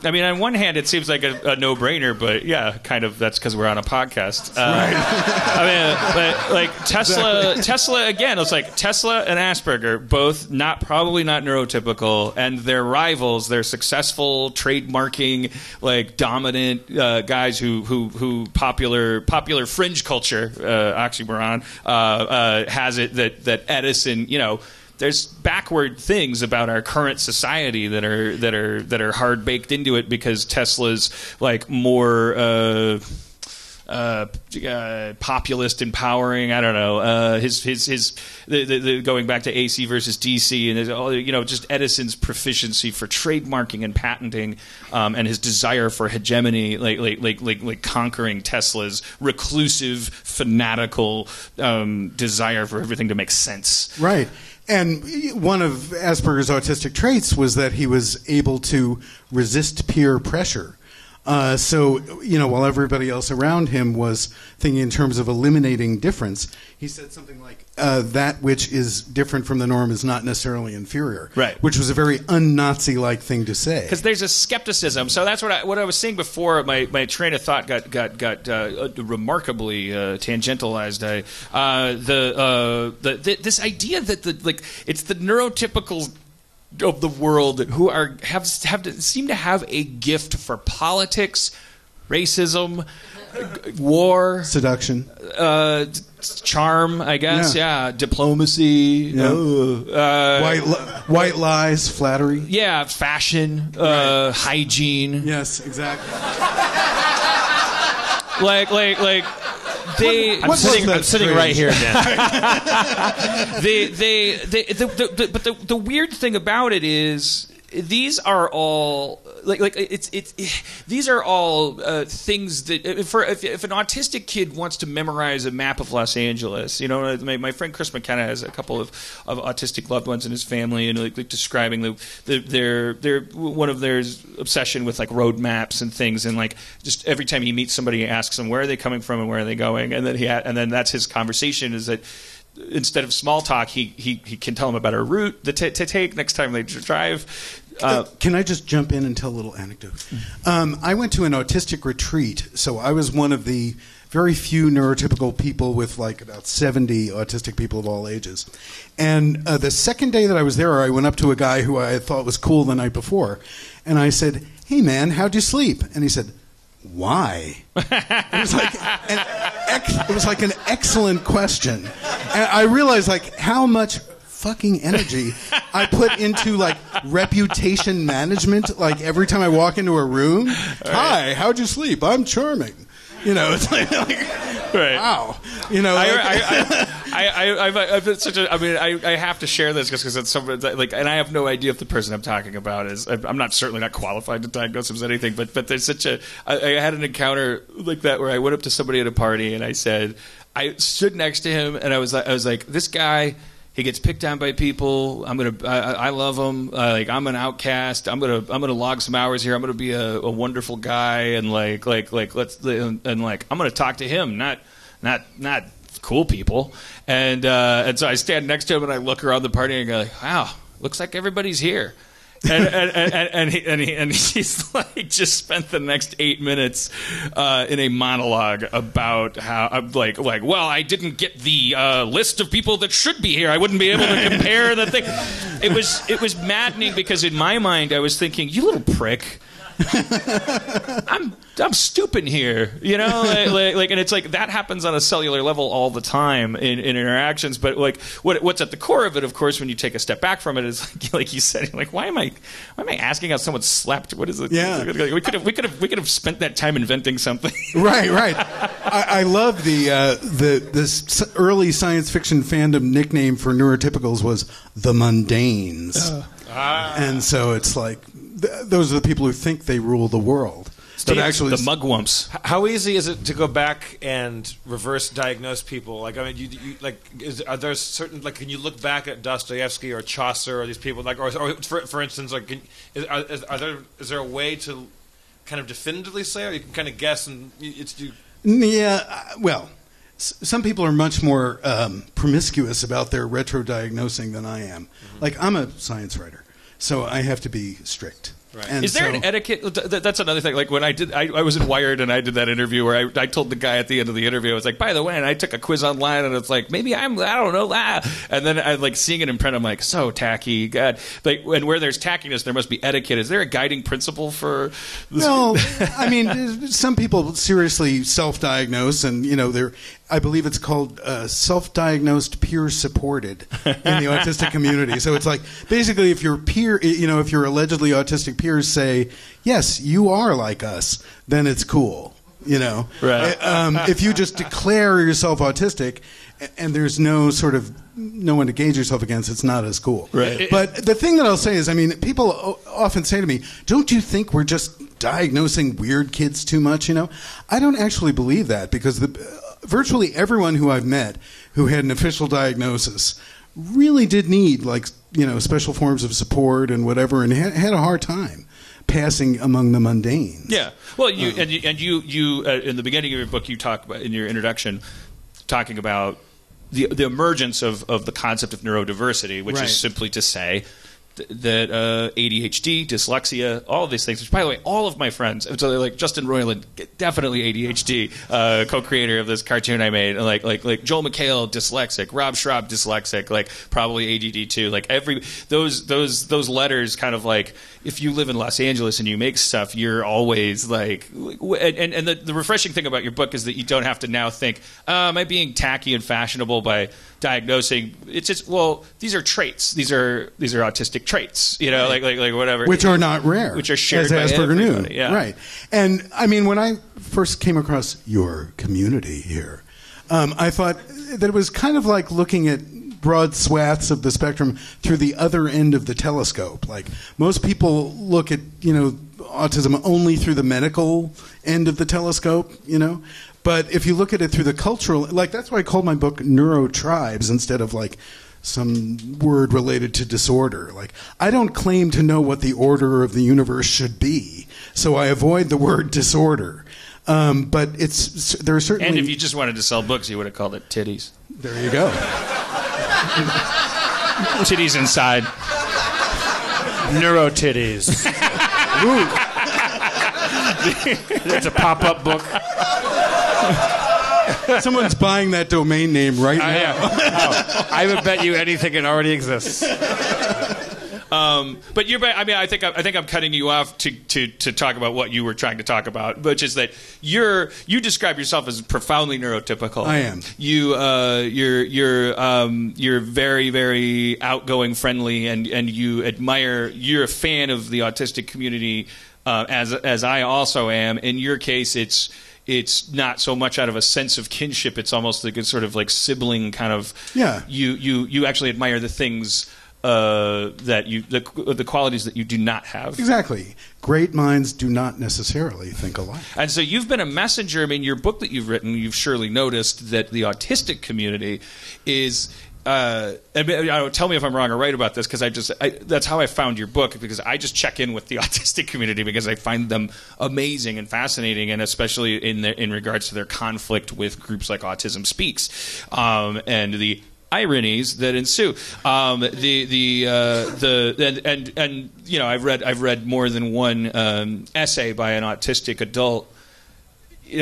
I mean, on one hand, it seems like a no-brainer, but yeah, kind of. That's because we're on a podcast. Right. I mean, Tesla again. It's like Tesla and Asperger, both probably not neurotypical, and their rivals, their successful trademarking, dominant guys who popular fringe culture, oxymoron, has it that Edison, there's backward things about our current society that are hard baked into it because Tesla's more populist, empowering. I don't know. His going back to AC versus DC, and just Edison's proficiency for trademarking and patenting, and his desire for hegemony, like conquering Tesla's reclusive, fanatical desire for everything to make sense. Right. And one of Asperger's autistic traits was that he was able to resist peer pressure. So, while everybody else around him was thinking in terms of eliminating difference, he said something like, that which is different from the norm is not necessarily inferior. Right. Which was a very un-Nazi-like thing to say. Because there's a skepticism. So that's what I was saying before. My train of thought got remarkably tangentialized. This idea that it's the neurotypical of the world who seem to have a gift for politics, racism, war, seduction, charm, I guess. Yeah, diplomacy, white lies, flattery. Yeah, fashion, hygiene. Yes, exactly. I'm sitting right here, Dan. But the weird thing about it is these are all these are all things that if an autistic kid wants to memorize a map of Los Angeles, my friend Chris McKenna has a couple of autistic loved ones in his family, and like describing their one of their obsession with like road maps and things, and like just every time he meets somebody, he asks them where are they coming from and where are they going, and then that's his conversation is that. Instead of small talk, he can tell them about a route to take next time they drive. Can I just jump in and tell a little anecdote? I went to an autistic retreat, so I was one of the very few neurotypical people with like about 70 autistic people of all ages. And the second day that I was there, I went up to a guy who I thought was cool the night before, and I said, "Hey man, how'd you sleep?" And he said, "Why?" It was like an excellent question, and I realized like how much fucking energy I put into like reputation management. Like every time I walk into a room, "Hi, how'd you sleep? I'm charming." It's like right. Wow. I've been such a. I mean, I have to share this because it's something like, and I have no idea if the person I'm talking about is. I'm certainly not qualified to diagnose him as anything, but there's such a. I had an encounter like that where I went up to somebody at a party and I said, I stood next to him and I was like, this guy. He gets picked on by people. I love him. I'm an outcast. I'm gonna log some hours here. I'm gonna be a wonderful guy and I'm gonna talk to him, not cool people. And so I stand next to him and I look around the party and I go, wow, looks like everybody's here. And he's like just spent the next 8 minutes in a monologue about how I'm like well, I didn't get the list of people that should be here. I wouldn't be able to compare the thing. It was maddening because in my mind I was thinking, you little prick. I'm stupid here, and it's like that happens on a cellular level all the time in interactions. But like what's at the core of it, of course, when you take a step back from it, is like you said, like why am I asking how someone slept? What is it? Yeah, we could have spent that time inventing something. Right. I love this early science fiction fandom nickname for neurotypicals was the mundanes, and so it's like. Those are the people who think they rule the world. But actually, the mugwumps. How easy is it to go back and reverse diagnose people? Like, I mean, are there certain can you look back at Dostoevsky or Chaucer or these people or for instance, like, is there a way to kind of definitively say, or you can kind of guess and it's you? Yeah, well. Some people are much more promiscuous about their retro-diagnosing than I am. Mm-hmm. Like, I'm a science writer, so I have to be strict. Right. Is there an etiquette? That's another thing. Like when I was in Wired and I did that interview where I told the guy at the end of the interview, I was like, by the way, and I took a quiz online and it's like, maybe I don't know. And then I like seeing it in print, I'm like, so tacky. God. And where there's tackiness, there must be etiquette. Is there a guiding principle for this? No. I mean, some people seriously self-diagnose and, I believe it's called self-diagnosed peer-supported in the autistic community. So it's like basically if your peer, if your allegedly autistic peers say, yes, you are like us, then it's cool. Right. If you just declare yourself autistic and there's no one to gauge yourself against, it's not as cool. Right. But the thing that I'll say is, I mean, people often say to me, don't you think we're just diagnosing weird kids too much? I don't actually believe that because virtually everyone who I've met who had an official diagnosis really did need special forms of support and whatever, and had a hard time passing among the mundanes. Yeah. Well, you in the beginning of your book, you talk about in your introduction, talking about the emergence of the concept of neurodiversity, which is simply to say that ADHD, dyslexia, all of these things, which, by the way, all of my friends, so they're like Justin Roiland, definitely ADHD, co-creator of this cartoon I made, like Joel McHale, dyslexic, Rob Schraub, dyslexic, like probably ADD too, like those letters kind of like, if you live in Los Angeles and you make stuff, you're always like, and the refreshing thing about your book is that you don't have to now think, am I being tacky and fashionable by diagnosing? It's just, well, these are traits. These are autistic traits, like whatever. Which are not rare. Which are shared as by Asperger everybody. knew. Yeah. Right. And I mean, when I first came across your community here, I thought that it was kind of like looking at broad swaths of the spectrum through the other end of the telescope. Like most people look at, autism only through the medical end of the telescope, But if you look at it through the cultural, like that's why I called my book Neurotribes instead of like some word related to disorder. Like I don't claim to know what the order of the universe should be, so I avoid the word disorder. But there are certainly. And if you just wanted to sell books, you would have called it Titties. There you go. Titties inside. Neurotitties. It's a pop-up book. Someone's buying that domain name right now. I would bet you anything it already exists. But I think I'm cutting you off to talk about what you were trying to talk about, which is that you describe yourself as profoundly neurotypical. I am. You're very, very outgoing, friendly, and you admire. You're a fan of the autistic community, as I also am. In your case, it's not so much out of a sense of kinship. It's almost like a sort of like sibling kind of. Yeah. You actually admire the things. The qualities that you do not have. Exactly. Great minds do not necessarily think alike. And so you've been a messenger. I mean, your book that you've written, you've surely noticed that the autistic community is. Tell me if I'm wrong or right about this, because that's how I found your book, because I just check in with the autistic community because I find them amazing and fascinating, and especially in regards to their conflict with groups like Autism Speaks, and the ironies that ensue. I've read more than one essay by an autistic adult,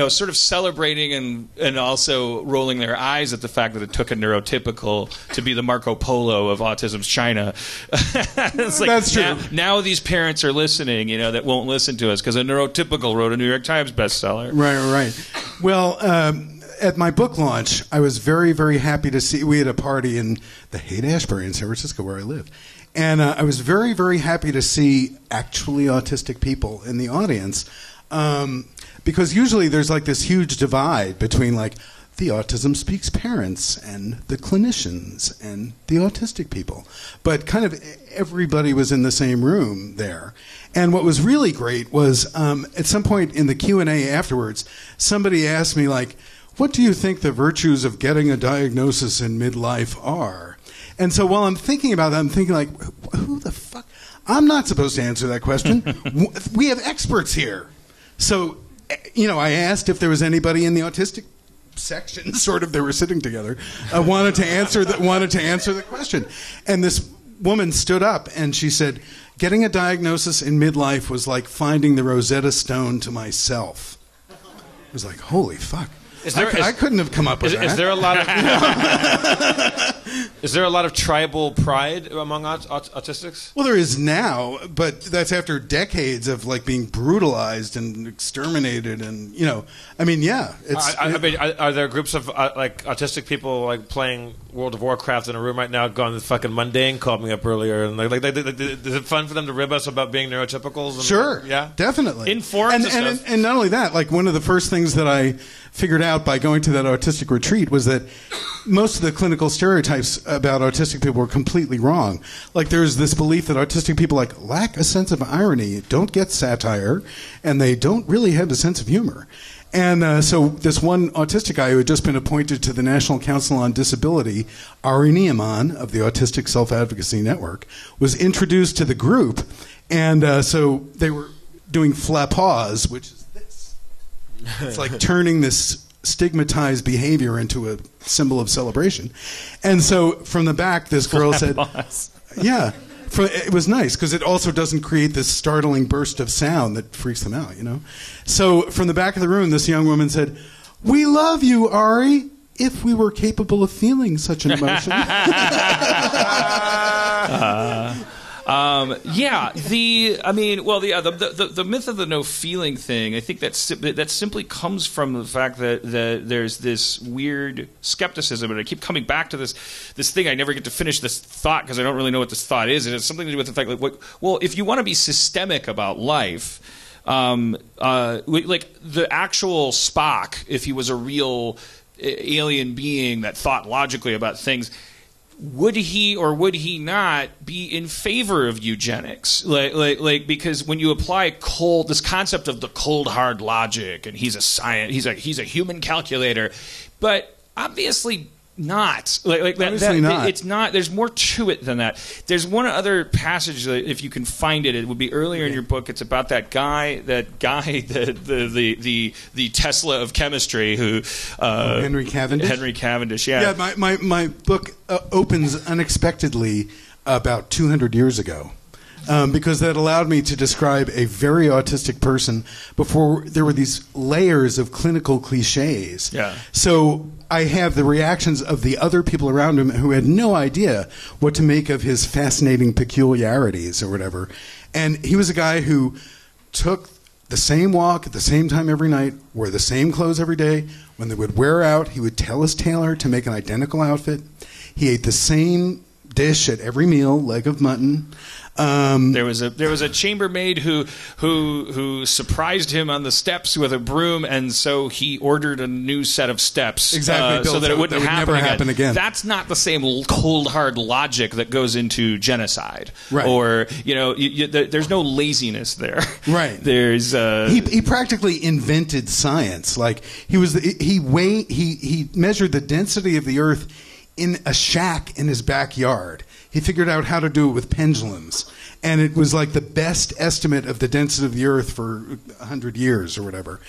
sort of celebrating and also rolling their eyes at the fact that it took a neurotypical to be the Marco Polo of autism's China. It's like, that's true. Now these parents are listening, that won't listen to us because a neurotypical wrote a New York Times bestseller. Right. Well, at my book launch, I was very, very happy to see. We had a party in the Haight-Ashbury in San Francisco, where I live, and I was very, very happy to see actually autistic people in the audience, because usually there's like this huge divide between like the Autism Speaks parents and the clinicians and the autistic people, but kind of everybody was in the same room there. And what was really great was at some point in the Q&A afterwards, somebody asked me like, what do you think the virtues of getting a diagnosis in midlife are? And so while I'm thinking about that, I'm thinking like, who the fuck? I'm not supposed to answer that question. We have experts here. So, I asked if there was anybody in the autistic section, sort of, they were sitting together, wanted to answer the question. And this woman stood up and she said, getting a diagnosis in midlife was like finding the Rosetta Stone to myself. I was like, holy fuck. I couldn't have come up with that. Is there a lot of tribal pride among autistics? Well, there is now, but that's after decades of like being brutalized and exterminated, and yeah, are there groups of like autistic people like playing World of Warcraft in a room right now, going, "The fucking mundane called me up earlier," and is it fun for them to rib us about being neurotypicals? And, sure, yeah, definitely. In forums and not only that, like one of the first things that I figured out by going to that autistic retreat was that most of the clinical stereotypes about autistic people were completely wrong. Like there's this belief that autistic people like lack a sense of irony, don't get satire, and they don't really have a sense of humor. And so this one autistic guy who had just been appointed to the National Council on Disability, Ari Ne'eman of the Autistic Self-Advocacy Network, was introduced to the group. And so they were doing flappause, which is this. It's like turning this stigmatized behavior into a symbol of celebration. And so from the back, this girl said, yeah, it was nice because it also doesn't create this startling burst of sound that freaks them out, So from the back of the room, this young woman said, "We love you, Ari, if we were capable of feeling such an emotion." The myth of the no feeling thing, I think that simply comes from the fact that there's this weird skepticism, and I keep coming back to this thing. I never get to finish this thought because I don't really know what this thought is, and it's something to do with the fact if you want to be systemic about life, like the actual Spock, if he was a real alien being that thought logically about things, would he or would he not be in favor of eugenics? Like because when you apply this concept of the cold hard logic, and he's a human calculator, but obviously not. Not. It's not. There's more to it than that. There's one other passage that, if you can find it, it would be earlier in your book. It's about that guy, the Tesla of chemistry, who Henry Cavendish. Henry Cavendish. Yeah. Yeah. My book opens unexpectedly about 200 years ago. Because that allowed me to describe a very autistic person before there were these layers of clinical cliches. Yeah. So I have the reactions of the other people around him who had no idea what to make of his fascinating peculiarities or whatever. And he was a guy who took the same walk at the same time every night, wore the same clothes every day. When they would wear out, he would tell his tailor to make an identical outfit. He ate the same dish at every meal, leg of mutton. There was a chambermaid who surprised him on the steps with a broom, and so he ordered a new set of steps, exactly, so that it wouldn't never happen again. That's not the same cold hard logic that goes into genocide, right? Or there's no laziness there, right? There's he practically invented science. Like he measured the density of the Earth in a shack in his backyard. He figured out how to do it with pendulums. And it was like the best estimate of the density of the Earth for 100 years or whatever.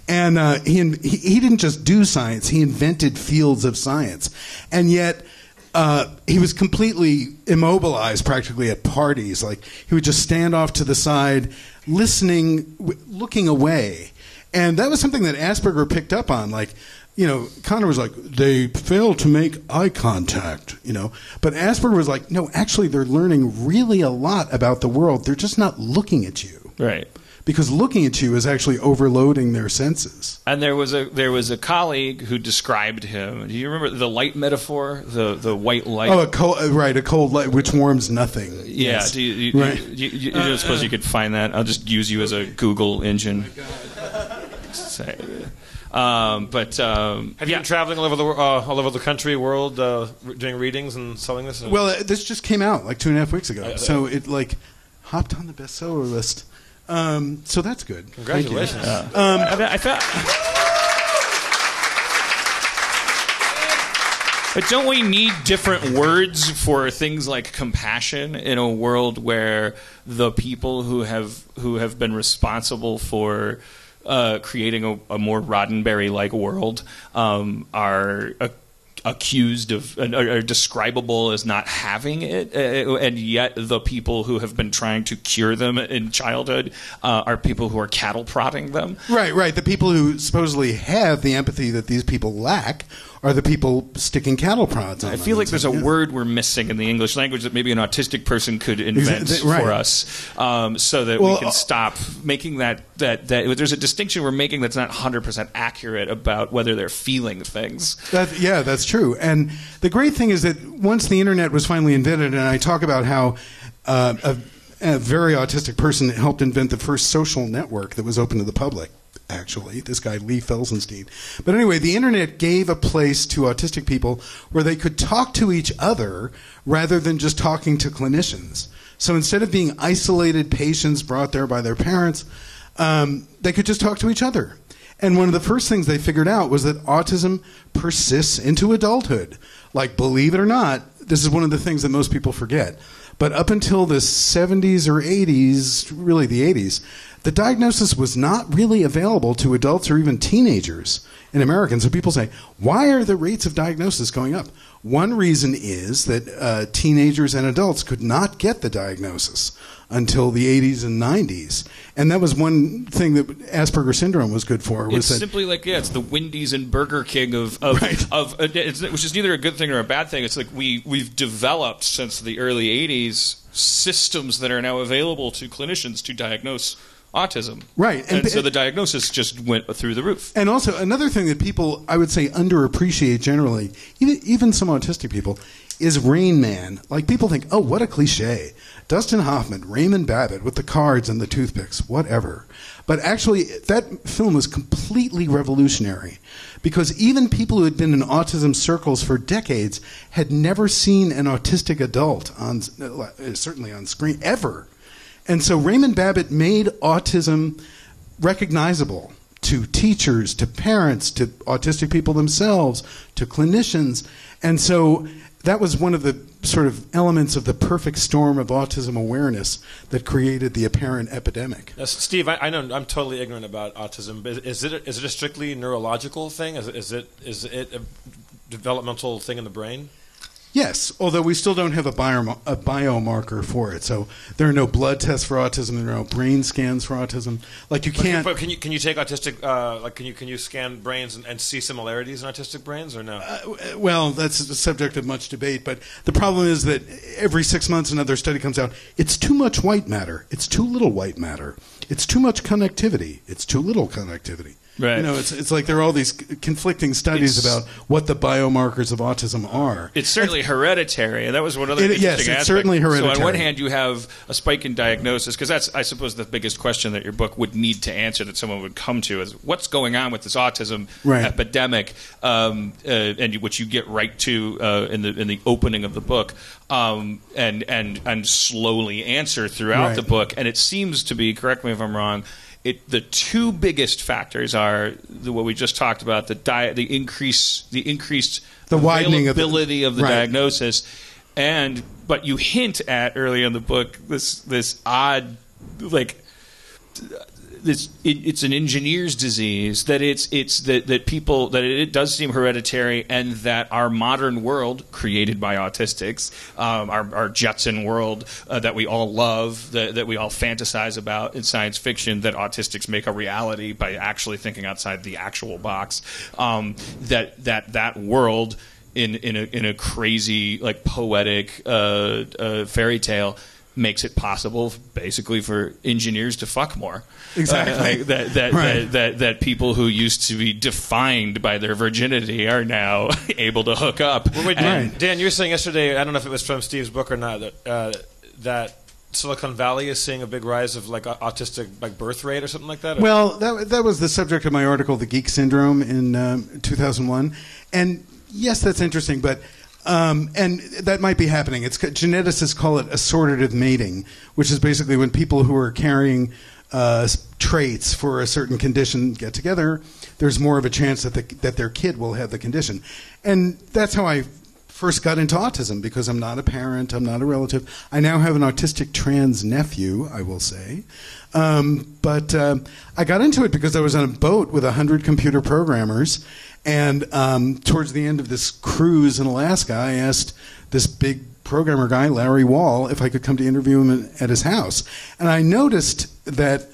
And he didn't just do science, he invented fields of science. And yet he was completely immobilized practically at parties. Like he would just stand off to the side, listening, looking away. And that was something that Asperger picked up on. Like, Connor was like, they fail to make eye contact, But Asperger was like, no, actually, they're learning really a lot about the world. They're just not looking at you. Right. Because looking at you is actually overloading their senses. And there was a colleague who described him. Do you remember the light metaphor? The white light. Oh, a cold light which warms nothing. Yeah. Yes. You don't suppose you could find that? I'll just use you as a Google engine. Have you been traveling all over the country, world, doing readings and selling this? Well, this just came out like 2.5 weeks ago, so it hopped on the bestseller list. So that's good. Congratulations! But don't we need different words for things like compassion in a world where the people who have been responsible for creating a more Roddenberry-like world are accused of, are describable as not having it, and yet the people who have been trying to cure them in childhood are people who are cattle prodding them. Right. The people who supposedly have the empathy that these people lack are the people sticking cattle prods on them. I feel like there's a word we're missing in the English language that maybe an autistic person could invent for us, so that we can stop making that there's a distinction we're making that's not 100% accurate about whether they're feeling things. That's true. And the great thing is that once the internet was finally invented, and I talk about how a very autistic person helped invent the first social network that was open to the public. Actually, this guy Lee Felsenstein. But anyway, the internet gave a place to autistic people where they could talk to each other rather than just talking to clinicians. So instead of being isolated patients brought there by their parents, they could just talk to each other. And one of the first things they figured out was that autism persists into adulthood. Like, believe it or not, this is one of the things that most people forget. But up until the 70s or 80s, really the 80s, the diagnosis was not really available to adults or even teenagers in America. So people say, why are the rates of diagnosis going up? One reason is that teenagers and adults could not get the diagnosis until the 80s and 90s. And that was one thing that Asperger syndrome was good for. It's simply like, it's the Wendy's and Burger King of which is neither a good thing or a bad thing. It's like we've developed since the early 80s systems that are now available to clinicians to diaggnose autism. Right. And so the diagnosis just went through the roof. And also, another thing that people, I would say, underappreciate generally, even some autistic people, is Rain Man. Like, people think, oh, what a cliche. Dustin Hoffman, Raymond Babbitt with the cards and the toothpicks, whatever. But actually, that film was completely revolutionary because even people who had been in autism circles for decades had never seen an autistic adult certainly on screen, ever. And so Raymond Babbitt made autism recognizable to teachers, to parents, to autistic people themselves, to clinicians. And so that was one of the sort of elements of the perfect storm of autism awareness that created the apparent epidemic. Steve, I know I'm totally ignorant about autism, but is it a strictly neurological thing? Is it a developmental thing in the brain? Yes, although we still don't have a biomarker for it. So there are no blood tests for autism. There are no brain scans for autism. Like you can't. But can you take autistic? Can you scan brains and see similarities in autistic brains or no? Well, that's the subject of much debate. But the problem is that every 6 months another study comes out. It's too much white matter. It's too little white matter. It's too much connectivity. It's too little connectivity. Right. You know, it's like there are all these conflicting studies about what the biomarkers of autism are. It's certainly hereditary, and that was one other interesting yes, aspect. It's certainly hereditary. So on one hand, you have a spike in diagnosis, because that's, I suppose, the biggest question that your book would need to answer, that someone would come to, is what's going on with this autism epidemic, and which you get right to in the opening of the book, and slowly answer throughout the book. And it seems to be, correct me if I'm wrong, the two biggest factors are what we just talked about: the increased widening availability of the diagnosis, but you hint at early in the book this odd, like, it's an engineer's disease, that it does seem hereditary, and that our modern world, created by autistics, our Jetson world that we all love, that we all fantasize about in science fiction, that autistics make a reality by actually thinking outside the actual box, that world in a crazy, like, poetic fairy tale makes it possible, basically, for engineers to fuck more. Exactly. That people who used to be defined by their virginity are now able to hook up. Well, wait, Dan, you were saying yesterday, I don't know if it was from Steve's book or not, that Silicon Valley is seeing a big rise of, like, autistic, like, birth rate or something like that? Well, that was the subject of my article, The Geek Syndrome, in 2001. And yes, that's interesting, but and that might be happening. Geneticists call it assortative mating, which is basically when people who are carrying traits for a certain condition get together, there's more of a chance that their kid will have the condition. And that's how I first got into autism, because I'm not a parent, I'm not a relative. I now have an autistic trans nephew, I will say. But I got into it because I was on a boat with 100 computer programmers, and towards the end of this cruise in Alaska, I asked this big programmer guy, Larry Wall, if I could come to interview him at his house. And I noticed that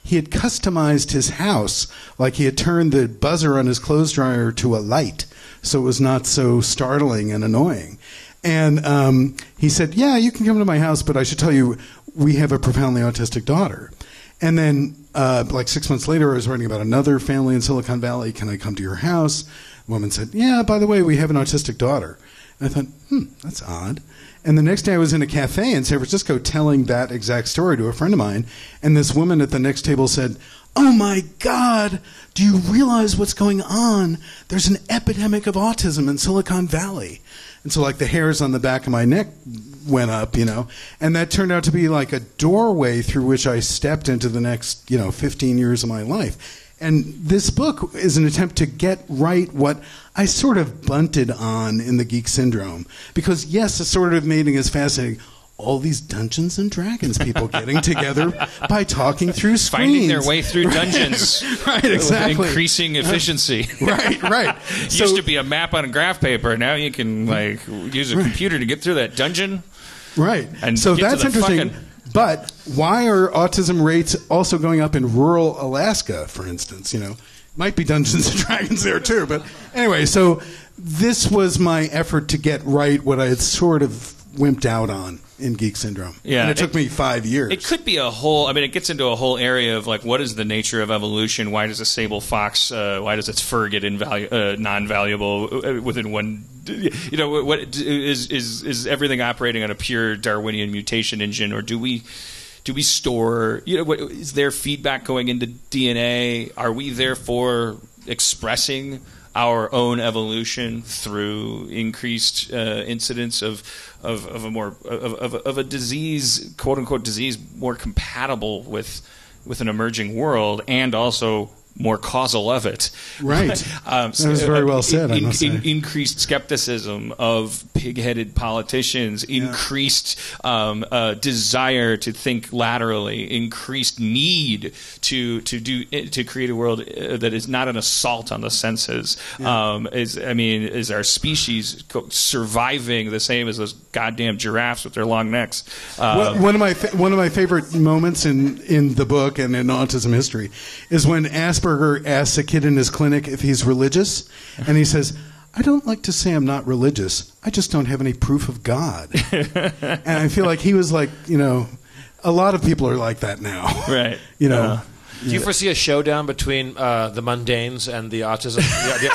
he had customized his house, like he had turned the buzzer on his clothes dryer to a light, so it was not so startling and annoying. And he said, yeah, you can come to my house, but I should tell you, we have a profoundly autistic daughter. And then, like 6 months later, I was writing about another family in Silicon Valley. Can I come to your house? The woman said, yeah, by the way, we have an autistic daughter. And I thought, that's odd. And the next day I was in a cafe in San Francisco telling that exact story to a friend of mine. And this woman at the next table said, oh my God, do you realize what's going on? There's an epidemic of autism in Silicon Valley. And so, like, the hairs on the back of my neck went up, and that turned out to be like a doorway through which I stepped into the next, 15 years of my life. And this book is an attempt to get right what I sort of bunted on in The Geek Syndrome. Because, yes, assortative mating is fascinating. All these Dungeons and Dragons people getting together by talking through screens. Finding their way through dungeons. Right, exactly. Increasing efficiency. Right. Used to be a map on a graph paper. Now you can, like, use a computer to get through that dungeon. Right. And so that's interesting. But why are autism rates also going up in rural Alaska, for instance? Might be Dungeons and Dragons there too. But anyway, so this was my effort to get right what I had sort of wimped out on in Geek Syndrome. Yeah, and it took me 5 years. It could be it gets into a whole area of, like, what is the nature of evolution? Why does a sable fox, why does its fur get non-valuable within one... what is everything operating on a pure Darwinian mutation engine, or do we Do we store? Is there feedback going into DNA? Are we therefore expressing our own evolution through increased incidence of a disease, quote unquote disease, more compatible with an emerging world, and also more causal of it. Right. That was very well said, I must say. Increased skepticism of pig-headed politicians, increased desire to think laterally, increased need to create a world that is not an assault on the senses. Is our species surviving the same as those goddamn giraffes with their long necks? One of my favorite moments in the book and in autism history is when Asperger asks a kid in his clinic if he's religious, and he says, "I don't like to say I'm not religious. I just don't have any proof of God." And I feel like he was like, a lot of people are like that now. Right. Do you foresee a showdown between the mundanes and the autism community?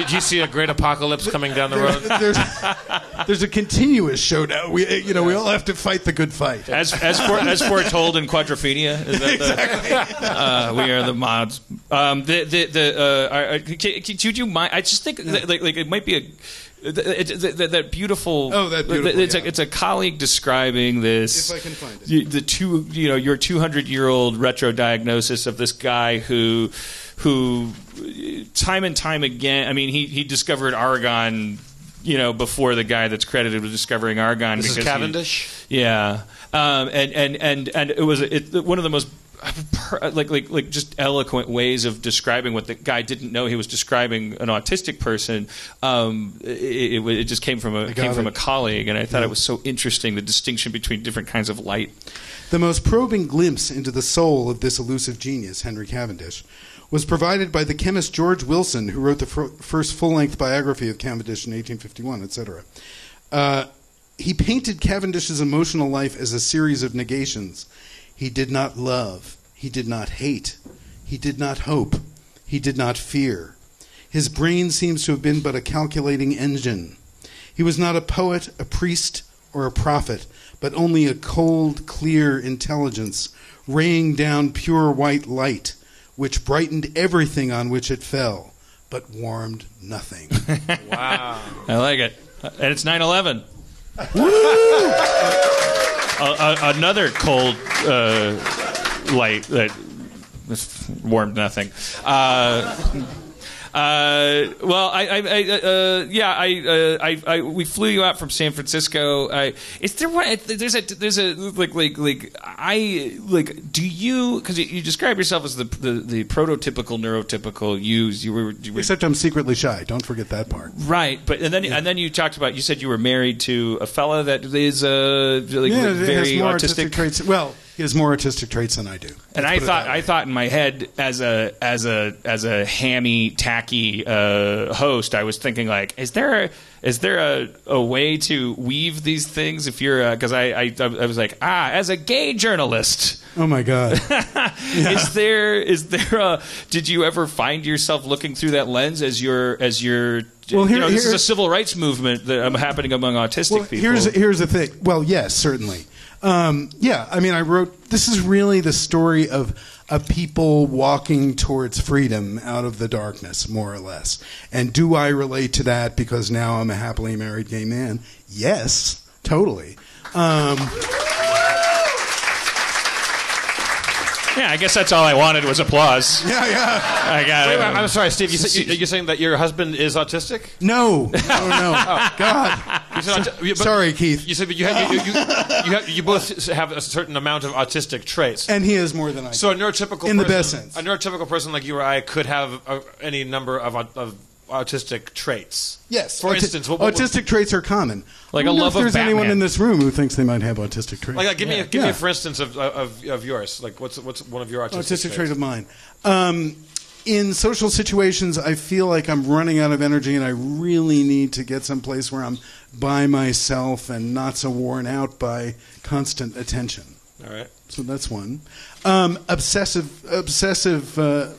Do you see a great apocalypse coming down the road? There's a continuous showdown. We all have to fight the good fight. As foretold in Quadrophenia. Is that exactly. We are the mods. Could you mind? I just think like it might be a. That beautiful. Oh, that beautiful. It's a colleague describing this. If I can find it. Your 200-year-old retro diagnosis of this guy who time and time again. I mean, he discovered argon. Before the guy that's credited with discovering argon. This is Cavendish. And it was one of the most. Like just eloquent ways of describing what the guy didn't know he was describing an autistic person. It just came from a colleague, and I thought it was so interesting, the distinction between different kinds of light. The most probing glimpse into the soul of this elusive genius, Henry Cavendish, was provided by the chemist George Wilson, who wrote the first full-length biography of Cavendish in 1851, etc. He painted Cavendish's emotional life as a series of negations. He did not love. He did not hate. He did not hope. He did not fear. His brain seems to have been but a calculating engine. He was not a poet, a priest, or a prophet, but only a cold, clear intelligence, raying down pure white light, which brightened everything on which it fell, but warmed nothing. Wow. I like it. And it's 9/11. Another cold light that warmed nothing. We flew you out from San Francisco. Is there one? There's a do you? Because you describe yourself as the prototypical neurotypical you were. Except I'm secretly shy. Don't forget that part. Right, but and then you talked about. You said you were married to a fella that is very autistic traits. Well, he has more artistic traits than I do. And I thought in my head as a hammy, tacky host, I was thinking like, is there a way to weave these things? If you're because I was like, as a gay journalist. Oh my God. Yeah. Is there a? Did you ever find yourself looking through that lens as your? Well, this is a civil rights movement that happening among autistic people. Here's the thing. Well, yes, certainly. I wrote, this is really the story of a people walking towards freedom out of the darkness, more or less. And do I relate to that because now I'm a happily married gay man? Yes, totally. Yeah, I guess that's all I wanted was applause. Yeah. I got it. I'm sorry, Steve. You're saying that your husband is autistic? No. Oh, God. Sorry, Keith. You said you both have a certain amount of autistic traits, and he has more than I do. So a neurotypical in the best sense. A neurotypical person like you or I could have any number of autistic traits. Yes. For instance, autistic traits are common. Like a love of Batman. If there's anyone in this room who thinks they might have autistic traits. Like, give me a for instance of yours. Like, what's one of your autistic trait of mine? In social situations, I feel like I'm running out of energy, and I really need to get someplace where I'm by myself and not so worn out by constant attention. All right. So that's one. Obsessive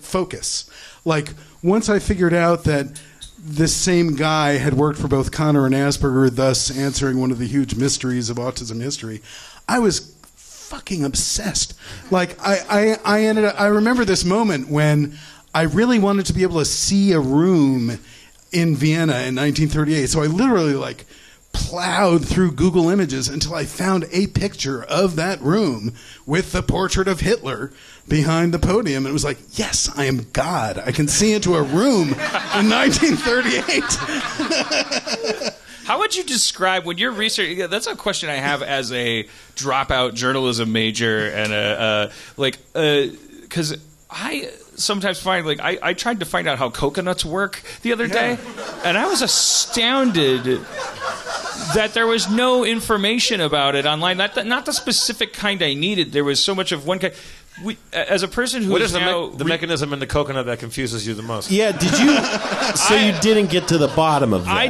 focus. Like, once I figured out that this same guy had worked for both Connor and Asperger, thus answering one of the huge mysteries of autism history, I was fucking obsessed. Like I remember this moment when I really wanted to be able to see a room in Vienna in 1938. So I literally like plowed through Google Images until I found a picture of that room with the portrait of Hitler behind the podium. And it was like, yes, I am God. I can see into a room in 1938. How would you describe when you're researching? That's a question I have as a dropout journalism major, and because I sometimes find I tried to find out how coconuts work the other day, and I was astounded that there was no information about it online. Not the specific kind I needed. There was so much of one kind. As a person who what is is now the mechanism in the coconut that confuses you the most? Yeah, did you? So you didn't get to the bottom of that. I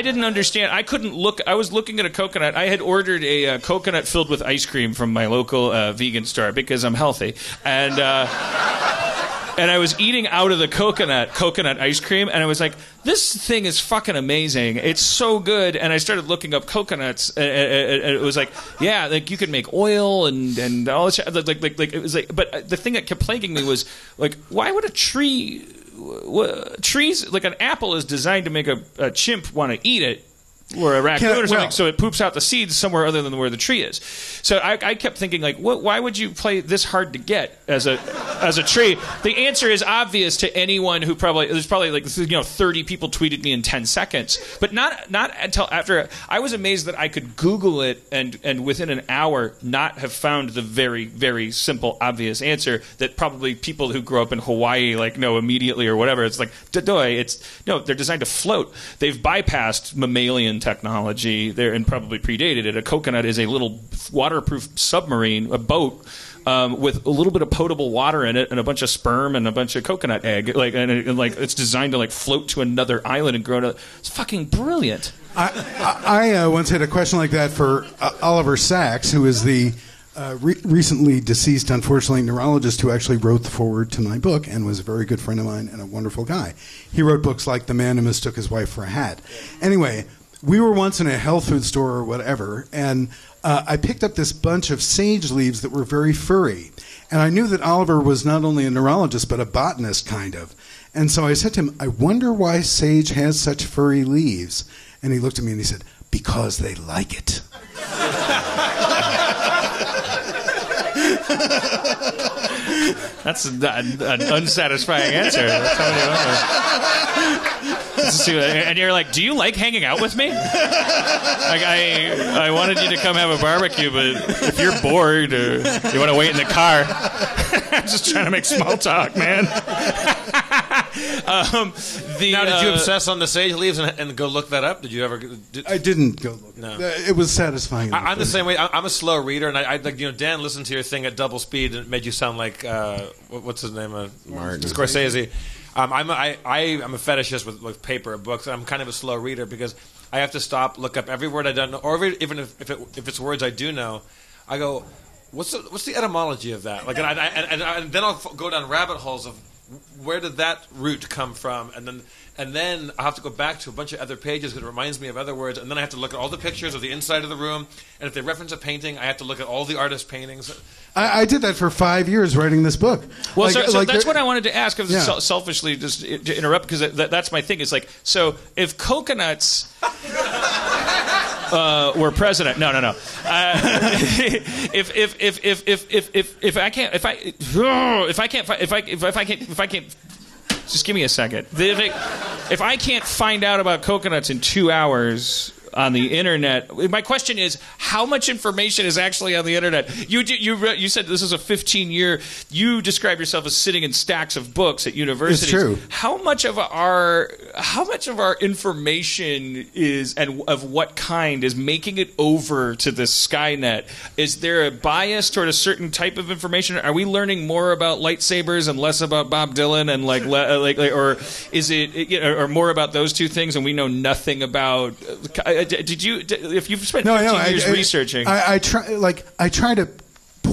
didn't understand. I couldn't look. I was looking at a coconut. I had ordered a coconut filled with ice cream from my local vegan store because I'm healthy, and I was eating out of the coconut ice cream, and I was like, this thing is fucking amazing. It's so good. And I started looking up coconuts, and it was like, yeah, like you can make oil and all this shit. Like it was like, but the thing that kept plaguing me was like, why would trees, like an apple is designed to make a chimp want to eat it, or a raccoon or something, so it poops out the seeds somewhere other than where the tree is. So I kept thinking, like, why would you play this hard to get as a tree? The answer is obvious to anyone who there's probably like 30 people tweeted me in 10 seconds, but not until after. I was amazed that I could Google it and within an hour not have found the very, very simple, obvious answer that probably people who grow up in Hawaii know immediately or whatever. It's like, they're designed to float. They've bypassed mammalian technology there and probably predated it. A coconut is a little waterproof submarine, a boat with a little bit of potable water in it and a bunch of sperm and a bunch of coconut egg. It's designed to float to another island and grow to. It's fucking brilliant. I once had a question like that for Oliver Sacks, who is the recently deceased, unfortunately, neurologist who actually wrote the foreword to my book and was a very good friend of mine and a wonderful guy. He wrote books like The Man Who Mistook His Wife for a Hat. Anyway, we were once in a health food store or whatever, and I picked up this bunch of sage leaves that were very furry. And I knew that Oliver was not only a neurologist, but a botanist, kind of. And so I said to him, I wonder why sage has such furry leaves. And he looked at me and he said, because they like it. That's an unsatisfying answer. And you're like, do you like hanging out with me? I wanted you to come have a barbecue, but if you're bored or you want to wait in the car, I'm just trying to make small talk, man. Now, did you obsess on the sage leaves and go look that up? Did you ever? I didn't go look. No, it was satisfying. I'm the same way. I'm a slow reader, and I Dan listened to your thing at double speed, and it made you sound like what's his name? Martin Scorsese. I'm a fetishist with paper and books. I'm kind of a slow reader because I have to stop, look up every word I don't know, or even if it's words I do know, I go, what's the etymology of that? And then I'll go down rabbit holes of where did that root come from, and then I have to go back to a bunch of other pages because it reminds me of other words, and then I have to look at all the pictures of the inside of the room, and if they reference a painting, I have to look at all the artist paintings. I did that for 5 years writing this book. Well, so that's what I wanted to ask. Selfishly, just to interrupt, because that's my thing. It's like, so if coconuts were president, no. If I can't, just give me a second. If I can't find out about coconuts in 2 hours on the internet, my question is, how much information is actually on the internet? You said this is a 15-year. You describe yourself as sitting in stacks of books at universities. It's true. How much of our information is, and of what kind, is making it over to the Skynet? Is there a bias toward a certain type of information? Are we learning more about lightsabers and less about Bob Dylan, and or is it or more about those two things, and we know nothing about? If you've spent 15 years researching, I try to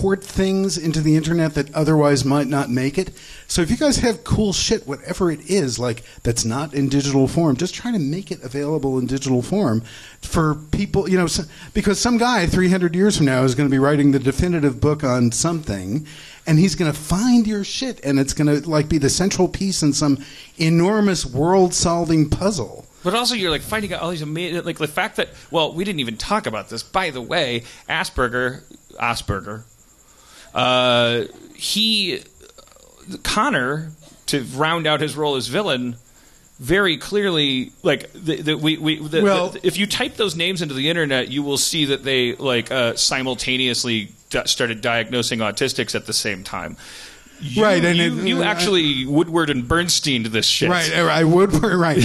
port things into the internet that otherwise might not make it. So if you guys have cool shit, whatever it is, like that's not in digital form, just try to make it available in digital form for people, you know, because some guy 300 years from now is going to be writing the definitive book on something, and he's going to find your shit, and it's going to like be the central piece in some enormous world-solving puzzle. But also, you're like finding out all these amazing, like the fact that, well, we didn't even talk about this. By the way, Asperger, Connor, to round out his role as villain, very clearly, like if you type those names into the internet, you will see that they like simultaneously started diagnosing autistics at the same time. You actually Woodward and Bernstein to this shit. Right, I Woodward, right.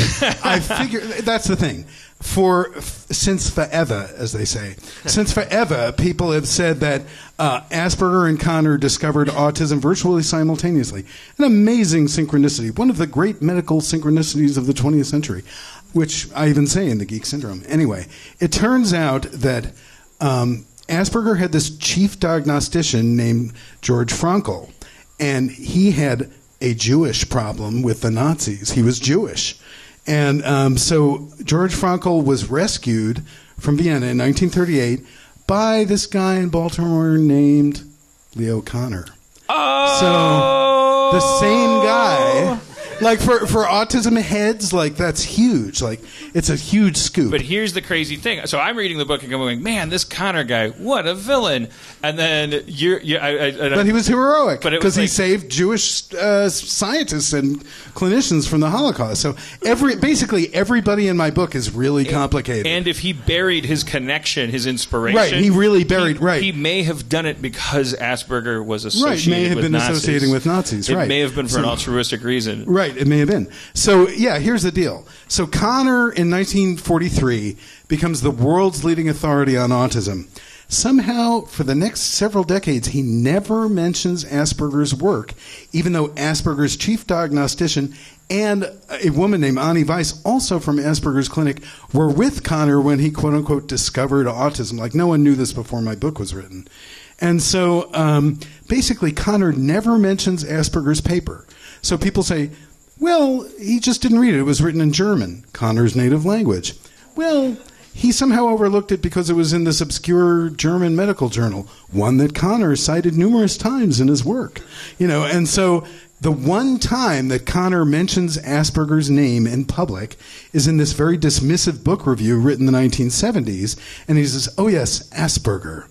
I figure that's the thing. Since forever, as they say, since forever, people have said that Asperger and Connor discovered autism virtually simultaneously. An amazing synchronicity, one of the great medical synchronicities of the 20th century, which I even say in the Geek Syndrome. Anyway, it turns out that Asperger had this chief diagnostician named George Frankl, and he had a Jewish problem with the Nazis. He was Jewish. And so George Frankl was rescued from Vienna in 1938 by this guy in Baltimore named Leo Connor. Oh! So the same guy, like for autism heads, like that's huge. Like it's a huge scoop. But here's the crazy thing. So I'm reading the book and going, man, this Connor guy, what a villain. And then but he was heroic because he saved Jewish scientists and clinicians from the Holocaust. So basically everybody in my book is really complicated. And if he buried his connection, his inspiration, right? He really buried. He may have done it because Asperger was associated may have with been Nazis. associating with Nazis. It may have been for an altruistic reason. Right. It may have been. So yeah, here's the deal. So Connor in 1943 becomes the world's leading authority on autism. Somehow, for the next several decades, he never mentions Asperger's work, even though Asperger's chief diagnostician and a woman named Annie Weiss, also from Asperger's clinic, were with Connor when he, quote-unquote, discovered autism. Like, no one knew this before my book was written. And so, basically, Connor never mentions Asperger's paper. So people say, well, he just didn't read it. It was written in German, Connor's native language. Well, he somehow overlooked it because it was in this obscure German medical journal, one that Connor cited numerous times in his work. You know, and so the one time that Connor mentions Asperger's name in public is in this very dismissive book review written in the 1970s, and he says, oh yes, Asperger.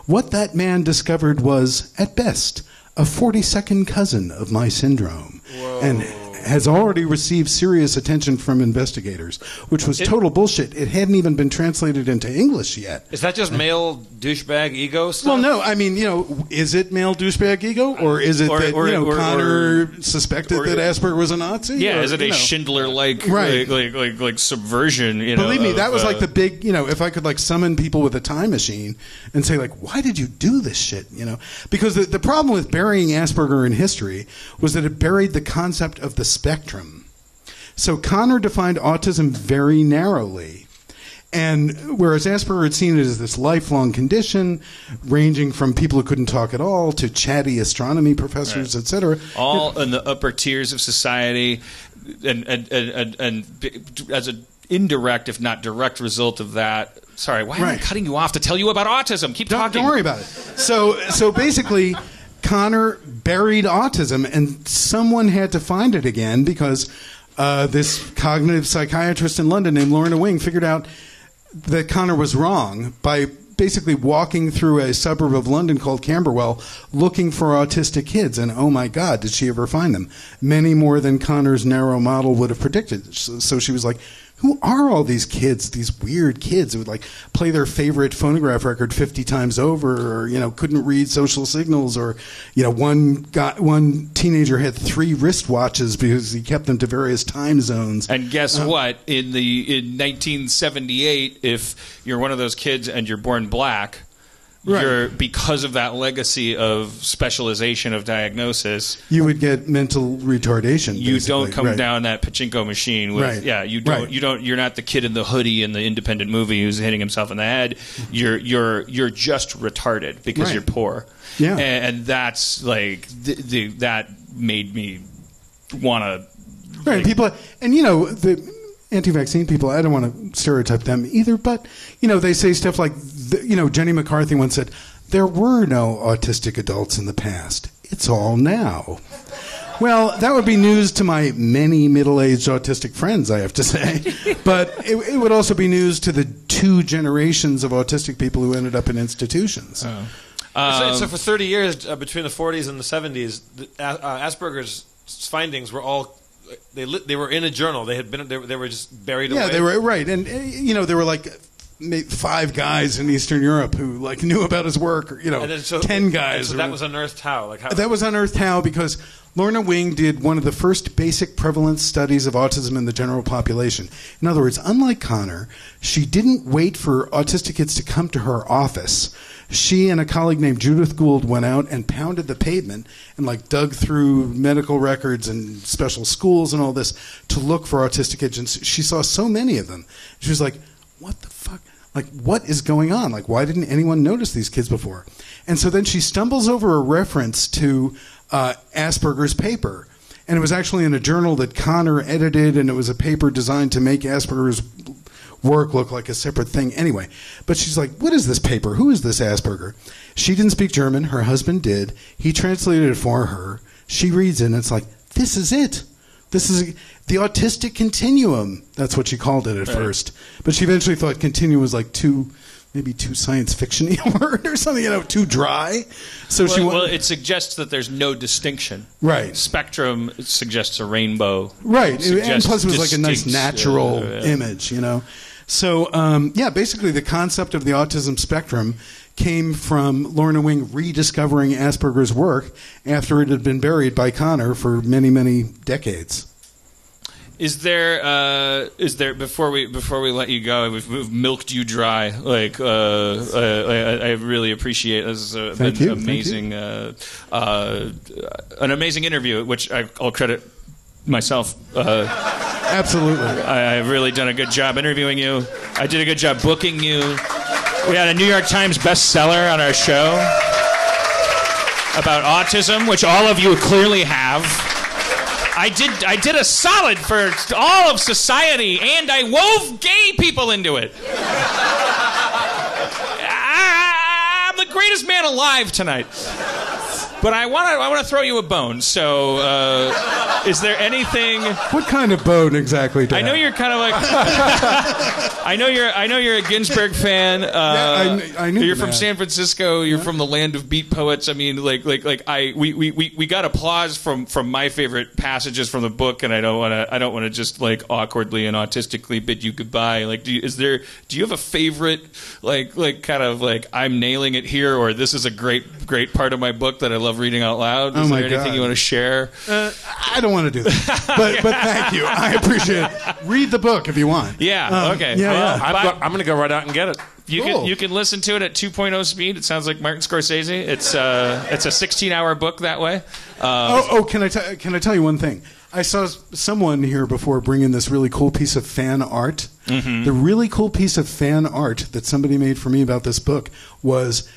What that man discovered was, at best, a 42nd cousin of my syndrome. Whoa. And has already received serious attention from investigators, which was total bullshit. It hadn't even been translated into English yet. Is that just male douchebag ego stuff? Well, no. I mean, you know, is it male douchebag ego, or is it that Connor suspected that Asperger was a Nazi? Yeah, or, is it a Schindler-like like subversion? You know, believe me, that was like the big. You know, if I could like summon people with a time machine and say like, why did you do this shit? You know, because the problem with burying Asperger in history was that it buried the concept of the spectrum. So Connor defined autism very narrowly. And whereas Asperger had seen it as this lifelong condition, ranging from people who couldn't talk at all to chatty astronomy professors, etc. All in the upper tiers of society, and as an indirect, if not direct result of that. Sorry, why am I cutting you off to tell you about autism? Keep talking. Don't worry about it. So basically, Connor buried autism, and someone had to find it again because this cognitive psychiatrist in London named Lorna Wing figured out that Connor was wrong by basically walking through a suburb of London called Camberwell looking for autistic kids. And oh my God, did she ever find them? Many more than Connor's narrow model would have predicted. So she was like, who are all these kids, these weird kids who would like play their favorite phonograph record 50 times over, or, you know, couldn't read social signals, or, you know, one teenager had 3 wristwatches because he kept them to various time zones. And guess what? In 1978, if you're one of those kids and you're born black, you're because of that legacy of specialization of diagnosis, you would get mental retardation. You don't come right. down that pachinko machine with Right. You're not the kid in the hoodie in the independent movie who's hitting himself in the head. You're just retarded because Right. you're poor. Yeah. And that's like that made me want to. Right, people, and the anti-vaccine people, I don't want to stereotype them either, but they say stuff like, Jenny McCarthy once said, "There were no autistic adults in the past. It's all now." Well, that would be news to my many middle-aged autistic friends, I have to say. But it would also be news to the 2 generations of autistic people who ended up in institutions. So for 30 years, between the 40s and the 70s, Asperger's findings were all they were in a journal. They were just buried away. Yeah, they were right, and there were like 5 guys in Eastern Europe who knew about his work, or 10 guys. So that was unearthed how? That was unearthed how because Lorna Wing did one of the first basic prevalence studies of autism in the general population. In other words, unlike Connor, she didn't wait for autistic kids to come to her office. She and a colleague named Judith Gould went out and pounded the pavement and dug through medical records and special schools and all this to look for autistic kids. And she saw so many of them. She was like, what the fuck? What is going on? Why didn't anyone notice these kids before? And so then she stumbles over a reference to Asperger's paper. And it was actually in a journal that Connor edited, and it was a paper designed to make Asperger's work look like a separate thing anyway. But she's like, what is this paper? Who is this Asperger? She didn't speak German. Her husband did. He translated it for her. She reads it, and it's like, this is it. This is the autistic continuum. That's what she called it at first. But she eventually thought continuum was maybe too science fiction-y a word or something, too dry. So it suggests that there's no distinction. Right. Spectrum suggests a rainbow. Right. And plus it was a nice natural image, So, basically the concept of the autism spectrum came from Lorna Wing rediscovering Asperger's work after it had been buried by Connor for many, many decades. Is there before we let you go, we've milked you dry. I really appreciate this. Has been amazing, an amazing interview, which I'll credit myself. Absolutely, I've really done a good job interviewing you. I did a good job booking you. We had a New York Times bestseller on our show about autism, which all of you clearly have. I did a solid for all of society, and I wove gay people into it. I'm the greatest man alive tonight. But I want to throw you a bone. So, is there anything? What kind of bone exactly? I know you're kind of like. I know you're a Ginsberg fan. I knew you're from that. San Francisco. You're from the land of beat poets. I mean, we got applause from my favorite passages from the book, and I don't want to just awkwardly and autistically bid you goodbye. Do you have a favorite I'm nailing it here, or this is a great part of my book that I love reading out loud? Is there anything you want to share? I don't want to do that, but thank you. I appreciate it. Read the book if you want. Yeah. Okay. Yeah. I'm going to go right out and get it. You can listen to it at 2.0 speed. It sounds like Martin Scorsese. It's a 16-hour book that way. Can I tell you one thing? I saw someone here before bring in this really cool piece of fan art. Mm-hmm. The really cool piece of fan art that somebody made for me about this book was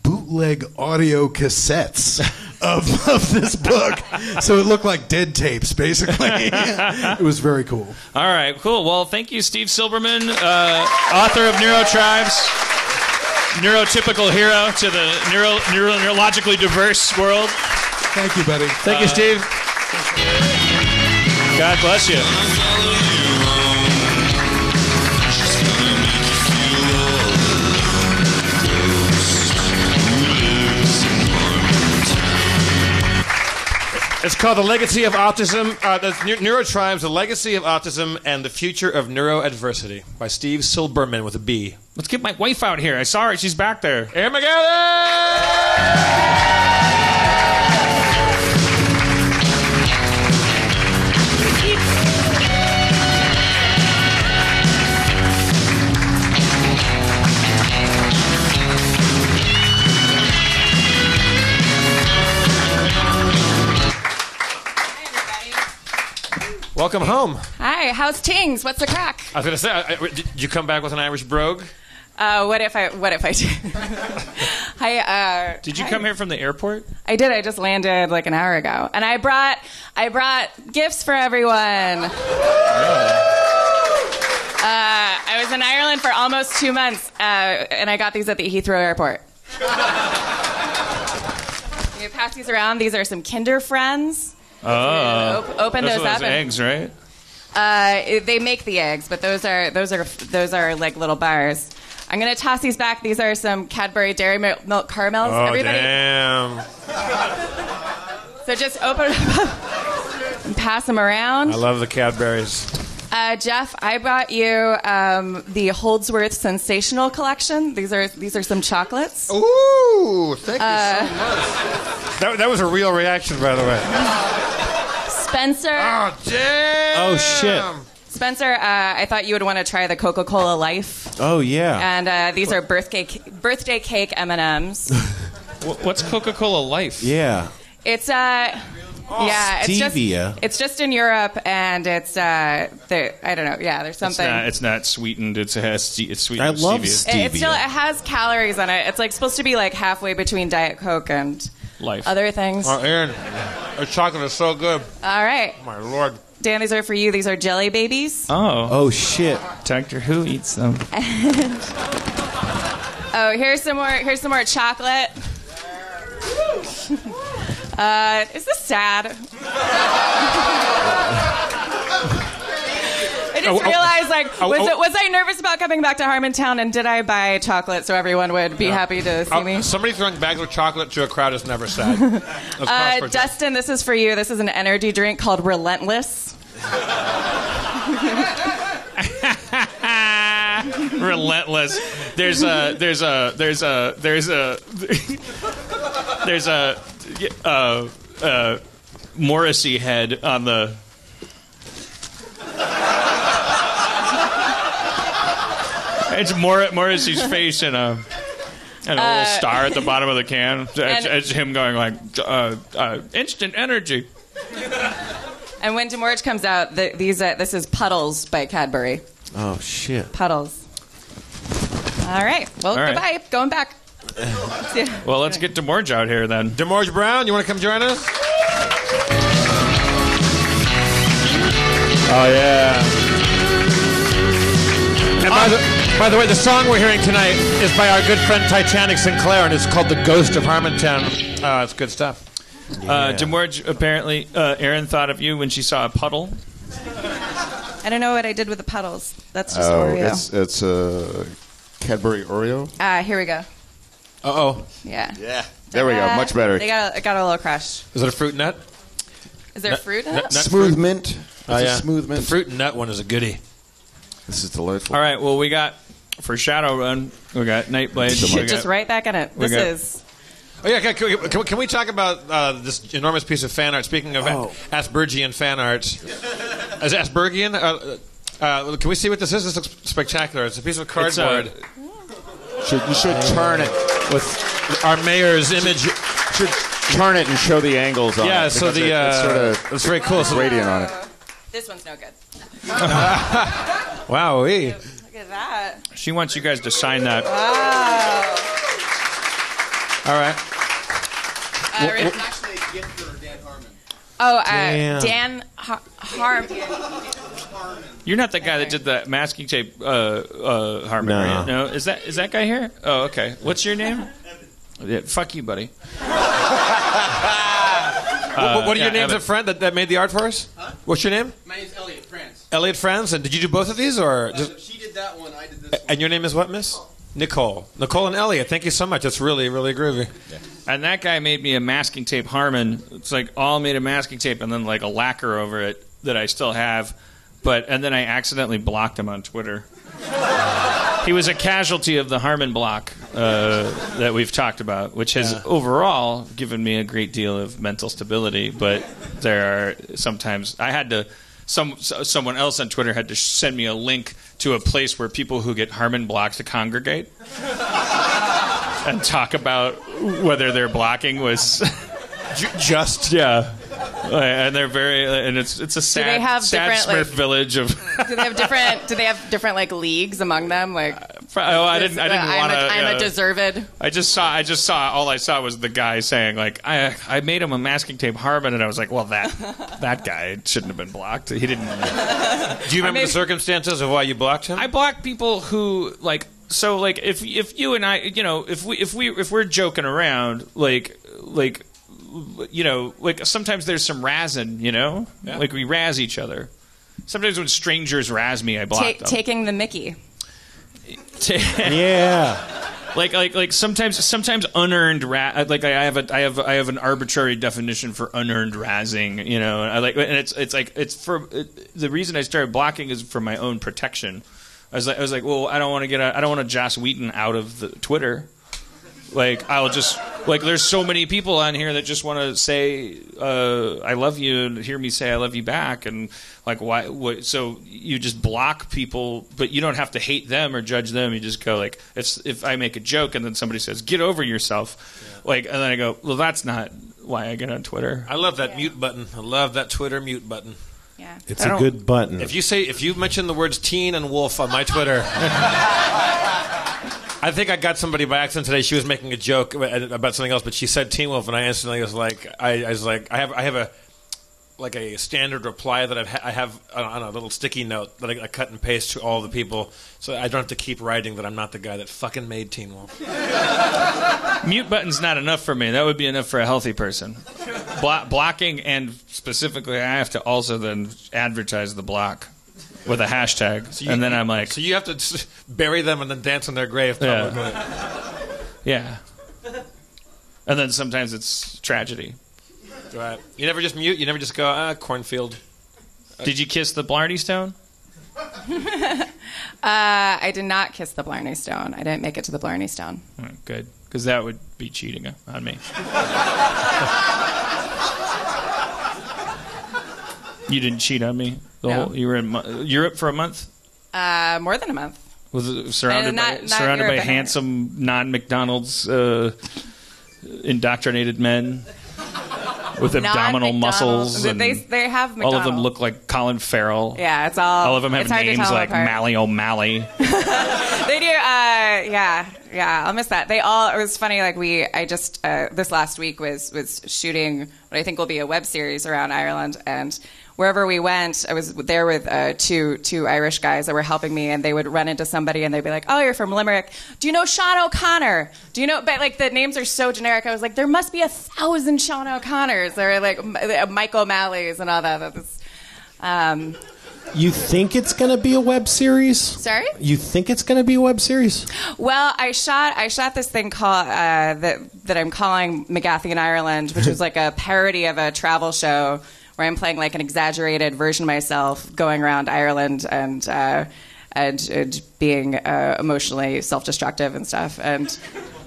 bootleg audio cassettes of this book. So it looked like dead tapes, basically. It was very cool. All right, cool. Well, thank you, Steve Silberman, author of Neurotribes, neurotypical hero to the neurologically diverse world. Thank you, buddy. Thank you, Steve. God bless you. It's called The Legacy of Autism, Neurotribes, The Legacy of Autism and the Future of Neuroadversity by Steve Silberman with a B. Let's get my wife out here. I saw her. She's back there. Welcome home. Hi, how's Tings? What's the crack? I was going to say, did you come back with an Irish brogue? What if I did? Hi. Did you come here from the airport? I did. I just landed like an hour ago, and I brought gifts for everyone. I was in Ireland for almost 2 months, and I got these at the Heathrow Airport. You pass these around. These are some Kinder Friends. Oh, open those up. Eggs, right? They make the eggs, but those are like little bars. I'm gonna toss these back. These are some Cadbury Dairy Milk caramels. Oh, Everybody. damn. So just open it up and pass them around. I love the Cadburys. Jeff, I brought you the Holdsworth Sensational Collection. These are some chocolates. Ooh, thank you so much. That was a real reaction, by the way. Spencer. Oh, damn. Oh, shit. Spencer, I thought you would want to try the Coca-Cola Life. Oh, yeah. And these are birthday cake M&Ms. What's Coca-Cola Life? Yeah. It's yeah, Stevia. It's just in Europe, and it's I don't know. Yeah, there's something. It's not sweetened. It's sweetened. I love stevia. stevia. It has calories on it. It's like supposed to be like halfway between Diet Coke and Life. other things. Oh, Aaron, the chocolate is so good. All right, Oh, my Lord. Dan, these are for you. These are jelly babies. Oh, shit. Doctor Who eats them. Oh, here's some more chocolate. Is this sad? I just realized, was I nervous about coming back to Harmontown, and did I buy chocolate so everyone would be happy to see me? Somebody throwing bags of chocolate to a crowd is never sad. Dustin, this is for you. This is an energy drink called Relentless. Relentless. There's a Morrissey head on the. It's Morrissey's face and a little star at the bottom of the can. It's him going like instant energy. And when DeMorge comes out, this is Puddles by Cadbury. Oh, shit. Puddles. All right. Well, goodbye. Going back. Well, let's get DeMorge out here then. DeMorge Brown, you want to come join us? Oh, yeah. And by the way, the song we're hearing tonight is by our good friend Titanic Sinclair, and it's called The Ghost of Harmontown. It's good stuff. Yeah. DeMorge, apparently, Erin thought of you when she saw a puddle. I don't know what I did with the puddles. That's just Oreo. It's a Cadbury Oreo. Here we go. Uh-oh. Yeah. Yeah. There we go. Much better. It got a little crush. Is it a fruit nut? Is there fruit in it? Smooth mint. Oh, yeah. Smooth mint. The fruit and nut one is a goodie. This is delightful. All right, well, we got, for Shadowrun, we got Nightblade. Shit, just right back in it. This is... Oh, yeah, can we talk about this enormous piece of fan art? Speaking of Aspergian fan art. Is it Aspergian? Can we see what this is? This looks spectacular. It's a piece of cardboard. You should turn it. With our mayor's image. Should turn it and show the angles on it. Yeah, so it's very cool. It's radiant on it. This one's no good. Wow-wee. Look at that. She wants you guys to sign that. Wow. All right. It's actually a gift for Dan Harmon. Oh, Dan Harmon. You're not the guy that did the masking tape, Harmon, No. right? No, is that guy here? Oh, okay. What's your name? Yeah, fuck you, buddy. What are your names of friend that made the art for us? Huh? What's your name? My name's Elliot France. Elliot Franz. And did you do both of these, or She did that one. I did this one. And your name is what, Miss? Nicole. Nicole and Elliot. Thank you so much. That's really, really groovy. Yeah. And that guy made me a masking tape Harmon. It's like all made of masking tape and then like a lacquer over it that I still have. And then I accidentally blocked him on Twitter. He was a casualty of the Harmon block that we've talked about, which has overall given me a great deal of mental stability. But there are sometimes I had to. Someone else on Twitter had to send me a link to a place where people who get Harmon blocked to congregate and talk about whether their blocking was just. Yeah. And they're and it's a sad, they have sad different, Smurf village of. Do they have different like leagues among them? Like, I didn't want to. I'm a deserved. I just saw. All I saw was the guy saying like, I made him a masking tape Harmon, and I was like, well, that guy shouldn't have been blocked. He didn't. Do you remember the circumstances of why you blocked him? I blocked people who like. So like if you and I, if we're joking around, like sometimes there's some razzing, like we razz each other. Sometimes when strangers razz me, I block them. Taking the Mickey. Yeah. Like sometimes unearned like I have an arbitrary definition for unearned razzing, and it's for the reason I started blocking is for my own protection. I was like, well, I don't want to Joss Whedon out of the Twitter. Like I'll just there's so many people on here that just want to say I love you and hear me say I love you back, and like why so you just block people, but you don't have to hate them or judge them. You just go like, if I make a joke and then somebody says get over yourself, and then I go, well, that's not why I get on Twitter. I love that mute button. I love that Twitter mute button. Yeah. It's a good button. If you mention the words teen and wolf on my Twitter, I think I got somebody by accident today. She was making a joke about something else, but she said Teen Wolf, and I instantly was like, I have a standard reply that I have on a little sticky note that I cut and paste to all the people, so I don't have to keep writing that I'm not the guy that fucking made Teen Wolf. Mute button's not enough for me. That would be enough for a healthy person. Blocking, and specifically, I have to also then advertise the block with a hashtag, and then I'm like... So you have to bury them and then dance on their grave publicly. Yeah. And then sometimes it's tragedy. Right. You never just mute? You never just go, cornfield? Did you kiss the Blarney Stone? I did not kiss the Blarney Stone. I didn't make it to the Blarney Stone. Oh, good. Because that would be cheating on me. You didn't cheat on me? No. You were in Europe for a month? More than a month. Was it surrounded by Europe, handsome, non-McDonald's indoctrinated men with abdominal muscles? And they have McDonald's. All of them look like Colin Farrell. Yeah, it's all. All of them have names like Mally O'Malley. They do. Yeah. I'll miss that. They all. It was funny. Like I just this last week was shooting what I think will be a web series around Ireland, and wherever we went, I was there with two Irish guys that were helping me, and they would run into somebody and they'd be like, "Oh, you're from Limerick. Do you know Sean O'Connor? Do you know?" But like the names are so generic. I was like, there must be 1,000 Sean O'Connors. There are like Mike O'Malley's and all that. You think it's going to be a web series? Sorry? You think it's going to be a web series? Well, I shot this thing called that I'm calling McGathy in Ireland, which was like a parody of a travel show where I'm playing like an exaggerated version of myself going around Ireland and being emotionally self-destructive and stuff. And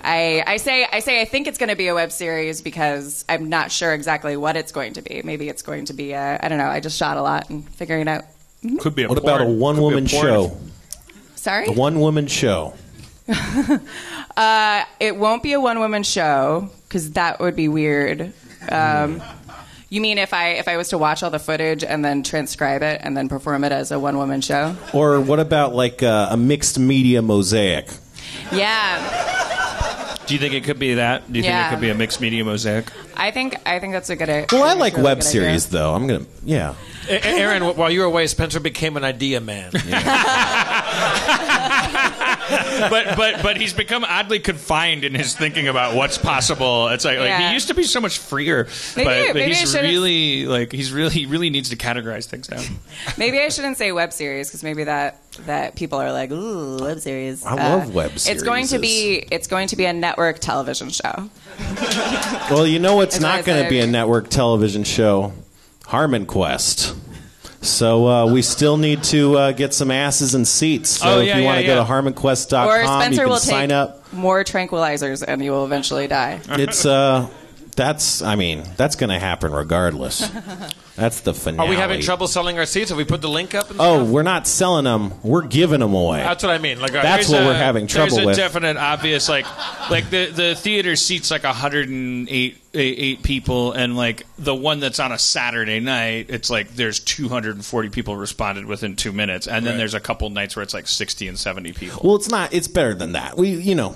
I say I think it's going to be a web series because I'm not sure exactly what it's going to be. Maybe it's going to be I don't know. I just shot a lot and figuring it out. Mm-hmm. Could be a What about a one-woman show? Sorry? A one-woman show. It won't be a one-woman show because that would be weird. You mean if I was to watch all the footage and then transcribe it and then perform it as a one-woman show? Or what about like a mixed media mosaic? Yeah. Do you think it could be that? Do you think it could be a mixed media mosaic? I think that's a good idea. Well, I like really web series, though. I'm going to, yeah. Aaron, while you were away, Spencer became an idea man. but he's become oddly confined in his thinking about what's possible. It's like he used to be so much freer, but he's he really needs to categorize things now. Maybe I shouldn't say web series because maybe that people are like, ooh, web series. I love web series. It's going to be a network television show. Well, you know what's not going to be a network television show? Harmon Quest. So we still need to get some asses and seats. So if you want to go to harmonquest.com, or Spencer you can will sign take up. More tranquilizers, and you will eventually die. It's That's going to happen regardless. That's the finale. Are we having trouble selling our seats? Have we put the link up? And Oh, stuff? we're not selling them. We're giving them away. That's what I mean. Like, That's what we're having trouble with. There's a definite, obvious, like the theater seats like 108 people, and like the one that's on a Saturday night, it's like there's 240 people responded within 2 minutes, and then there's a couple nights where it's like 60 and 70 people. Well, it's not. It's better than that.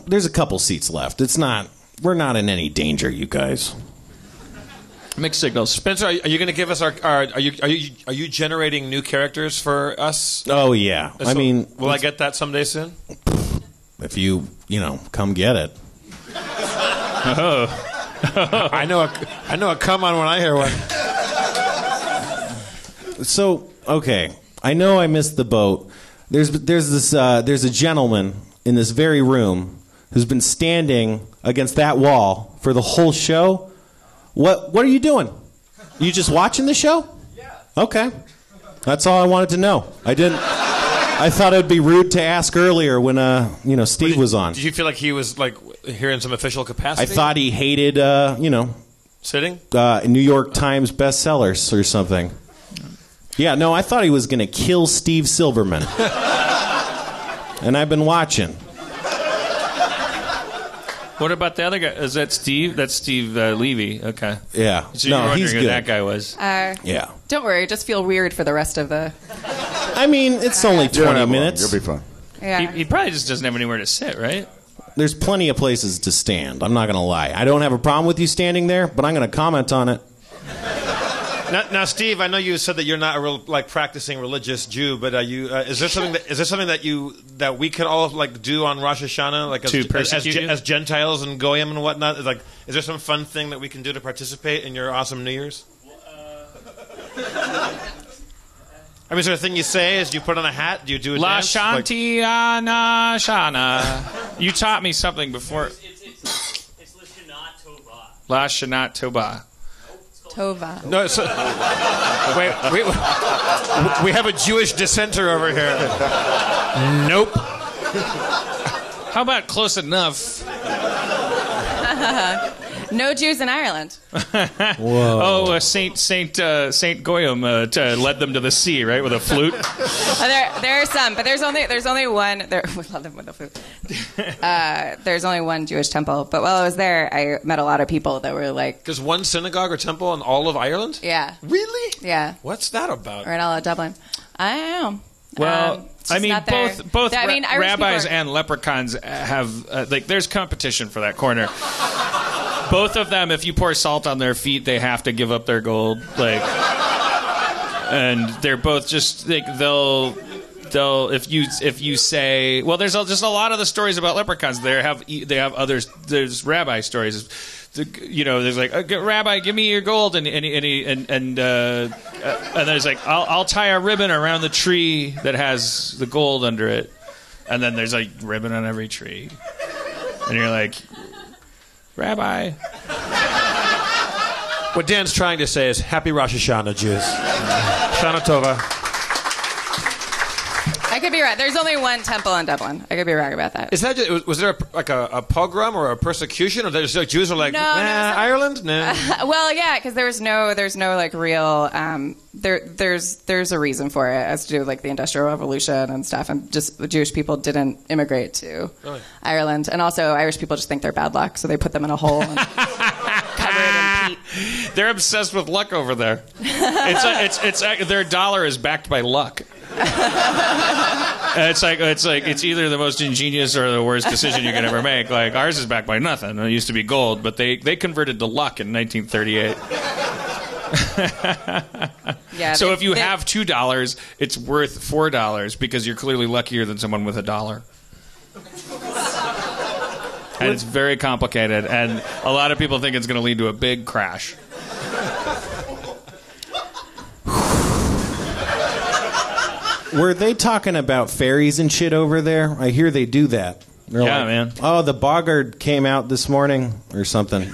There's a couple seats left. It's not. We're not in any danger, you guys. Mixed signals. Spencer, are you going to give us are you generating new characters for us? Oh yeah. So, will I get that someday soon? If you come get it. I know a come on when I hear one. So okay, I know I missed the boat. There's a gentleman in this very room who's been standing against that wall for the whole show. What are you doing? You just watching the show? Yeah. Okay. That's all I wanted to know. I thought it'd be rude to ask earlier when Steve was on. Did you feel like he was like here in some official capacity? I thought he hated sitting? New York Times bestsellers or something. Yeah, no, I thought he was going to kill Steve Silberman. And I've been watching. What about the other guy? Is that Steve? That's Steve Levy. Okay. Yeah. So you're wondering he's who good. that guy was. Yeah. Don't worry, just feel weird for the rest of the... It's only 20 minutes. You'll be fine. Yeah. He probably just doesn't have anywhere to sit, right? There's plenty of places to stand. I'm not going to lie. I don't have a problem with you standing there, but I'm going to comment on it. Now, Steve, I know you said that you're not a real practicing religious Jew, but are you? Is there something that we could all do on Rosh Hashanah, as Gentiles and Goyim and whatnot? Is there some fun thing that we can do to participate in your awesome New Year's? Is there a thing you say? Is you put on a hat? Do you do a La dance? Shantiana Shana. You taught me something before. It's Lashanat Tova. La Shanat Toba. Tova. No, wait, we have a Jewish dissenter over here. Nope. How about close enough? No Jews in Ireland. Whoa. Oh, Saint Goyim led them to the sea, right, with a flute. There are some, but there's only one. We love them with a flute. There's only one Jewish temple. But while I was there, I met a lot of people that were like. There's one synagogue or temple in all of Ireland? Yeah. Really? Yeah. What's that about? Or in all of Dublin. I don't know. Well, both Irish rabbis and leprechauns have there's competition for that corner. Both of them, if you pour salt on their feet, they have to give up their gold. And they're both just they'll if you say, well, there's just a lot of the stories about leprechauns. They have others. There's rabbi stories. There's Rabbi, give me your gold, and there's I'll tie a ribbon around the tree that has the gold under it, and then there's a ribbon on every tree, and you're like, Rabbi. What Dan's trying to say is Happy Rosh Hashanah, Jews. Shana Tova. I could be right. There's only one temple in Dublin. I could be wrong about that. Is that was there a pogrom or a persecution, or there's Jews are No, Ireland? No. Well, yeah, because there's no real. There's a reason for it, as to the Industrial Revolution and stuff, and just Jewish people didn't immigrate to Ireland, and also Irish people just think they're bad luck, so they put them in a hole and cover it in peat. They're obsessed with luck over there. It's their dollar is backed by luck. It's either the most ingenious or the worst decision you can ever make. Ours is backed by nothing. It used to be gold, but they converted to luck in 1938. Yeah. So if you have $2, it's worth $4 because you're clearly luckier than someone with $1. And it's very complicated, and a lot of people think it's going to lead to a big crash. Were they talking about fairies and shit over there? I hear they do that. They're man. Oh, the boggart came out this morning or something.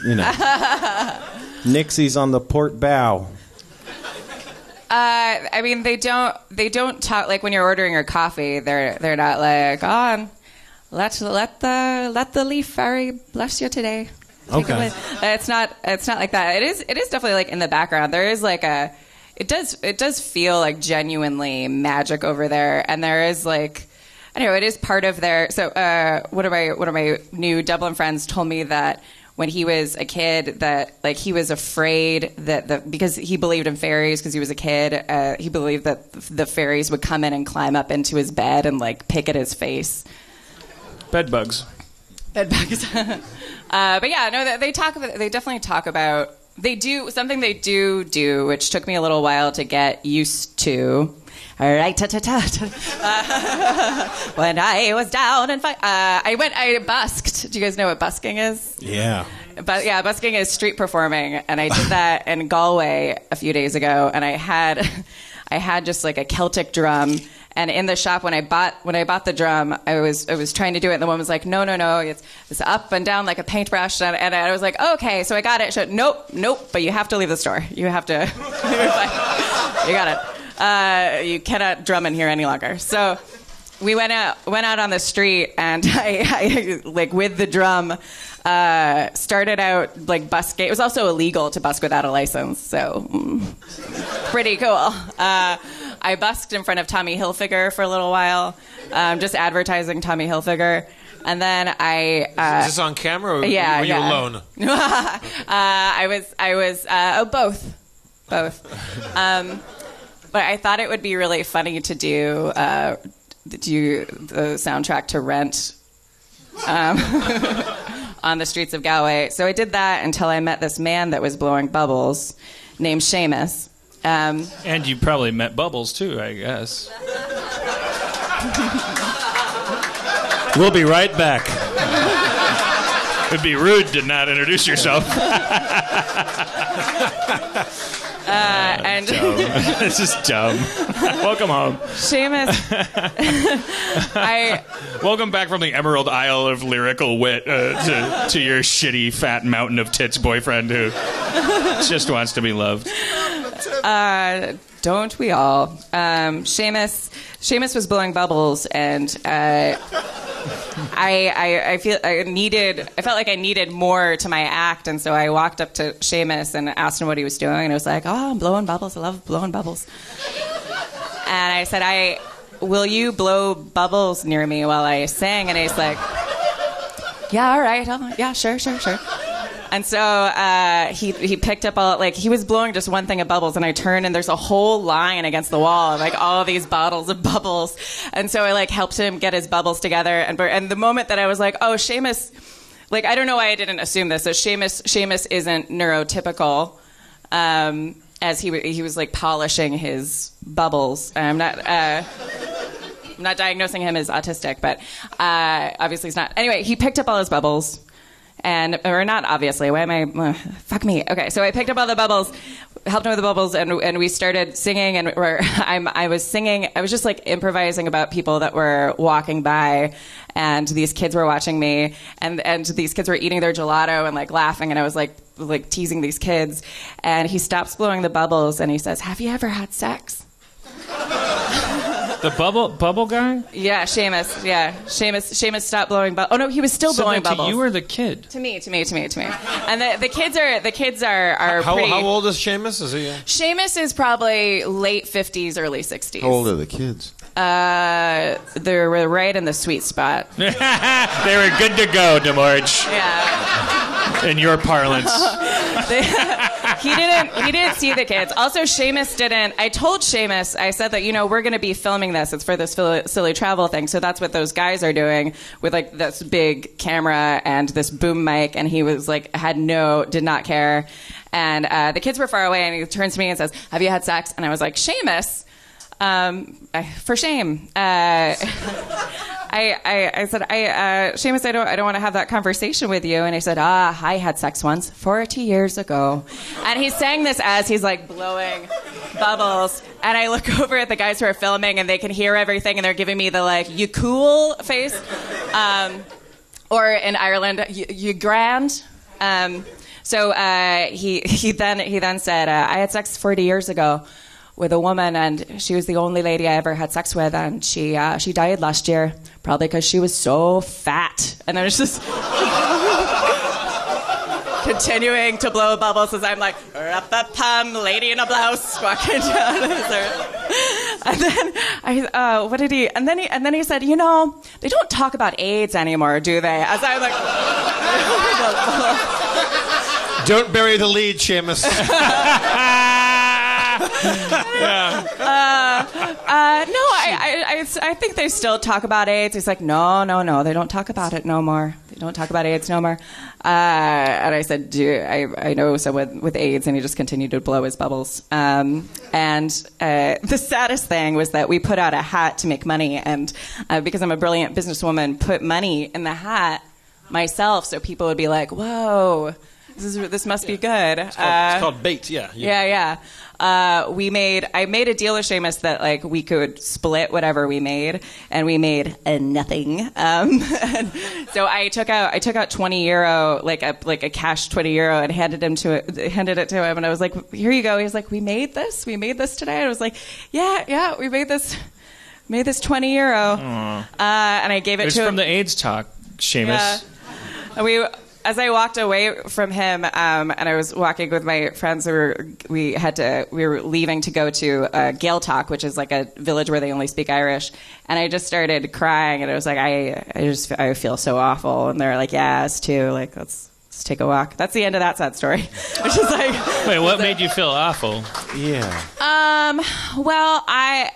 Nixie's on the port bow. They don't talk when you're ordering your coffee. They're not let the leaf fairy bless you today. Okay. It's not like that. It is definitely like in the background. There is like it does feel like genuinely magic over there, and there is like, I don't know, it is part of their. So one of my new Dublin friends told me that when he was a kid, that like he was afraid that because he believed in fairies because he was a kid, he believed that the fairies would come in and climb up into his bed and like pick at his face. Bed bugs. But yeah, no, they definitely talk about. They do something they do, which took me a little while to get used to. All right, when I was down and I busked. Do you guys know what busking is? Yeah. But yeah, busking is street performing, and I did that in Galway a few days ago, and I had just like a Celtic drum. And in the shop, when I bought the drum, I was trying to do it, and the woman was like, no, it's up and down like a paintbrush, and I was like, oh, okay, so I got it. She said, nope, but you have to leave the store. You have to, you got it. You cannot drum in here any longer. So we went out on the street, and I like with the drum, started out like busking. It was also illegal to busk without a license, so pretty cool. I busked in front of Tommy Hilfiger for a little while, just advertising Tommy Hilfiger. And then Is this on camera or were you alone? I was both. But I thought it would be really funny to do the soundtrack to Rent on the streets of Galway. So I did that until I met this man that was blowing bubbles named Seamus. And you probably met Bubbles, too, I guess. We'll be right back. It'd be rude to not introduce yourself. And This is dumb. Welcome home. Seamus, Welcome back from the Emerald Isle of lyrical wit to your shitty fat mountain of tits boyfriend who just wants to be loved. Don't we all? Seamus was blowing bubbles, and I felt like I needed more to my act, and so I walked up to Seamus and asked him what he was doing, and I was like, "Oh, I'm blowing bubbles. I love blowing bubbles." And I said, "Will you blow bubbles near me while I sing?" And he's like, "Yeah, all right. Yeah, sure." And so he picked up he was blowing just one thing of bubbles, and I turned and there's a whole line against the wall of like all of these bottles of bubbles. And so I like helped him get his bubbles together. And the moment that I was like, oh, Seamus, like I don't know why I didn't assume this. So Seamus isn't neurotypical, as he was like polishing his bubbles. I'm not diagnosing him as autistic, but obviously he's not. Anyway, he picked up all his bubbles. Or not obviously. Why am I? Fuck me. Okay, so I picked up all the bubbles, helped him with the bubbles, and we started singing. And I was singing. I was just like improvising about people that were walking by, and these kids were watching me, and these kids were eating their gelato and like laughing, and I was like teasing these kids. And he stops blowing the bubbles, and he says, "Have you ever had sex?" The bubble guy? Yeah, Seamus. Yeah, Seamus stopped blowing bubbles. Oh no, he was still blowing bubbles. To you or the kid? To me. And the kids are how, pretty. How old is Seamus? Seamus is probably late 50s, early 60s. How old are the kids? They were right in the sweet spot. They were good to go, DeMorge. Yeah. In your parlance. He didn't see the kids. Also, Seamus didn't. I told Seamus, I said that, we're going to be filming this. It's for this silly travel thing. So that's what those guys are doing with like this big camera and this boom mic. And he was like, did not care. And the kids were far away, and he turns to me and says, "Have you had sex?" And I was like, Seamus, for shame. I said, Seamus, I don't want to have that conversation with you. And he said, I had sex once 40 years ago. And he's saying this as he's like blowing bubbles. And I look over at the guys who are filming, and they can hear everything, and they're giving me the like, you cool face. Or in Ireland, you grand. So he then said, I had sex 40 years ago with a woman, and she was the only lady I ever had sex with, and she died last year, probably because she was so fat. And I was just continuing to blow bubbles as I'm like, "Rap-a-pum, lady in a blouse," walking down. And then what did he? And then he said, "You know, they don't talk about AIDS anymore, do they?" As I'm like, Don't bury the lead, Seamus. no, I think they still talk about AIDS. He's like, no, they don't talk about it no more. They don't talk about AIDS no more. And I said, I know someone with AIDS, and he just continued to blow his bubbles. And the saddest thing was that we put out a hat to make money, and because I'm a brilliant businesswoman, put money in the hat myself, so people would be like, whoa, this must be good. It's called bait, yeah. Yeah. I made a deal with Seamus that like we could split whatever we made, and we made nothing. So I took out 20 euro, like a cash 20 euro, and handed it to him, and I was like, here you go. He was like, we made this today. And I was like, yeah, we made this 20 euro. And I gave it to him. From the AIDS talk, Seamus. Yeah. As I walked away from him, and I was walking with my friends, we were leaving to go to Gaeltacht, which is like a village where they only speak Irish, and I just started crying, and I was like, I feel so awful, and they're like, yeah, us too, like let's take a walk. That's the end of that sad story. Which is like, wait, what made you feel awful? Yeah. Well, I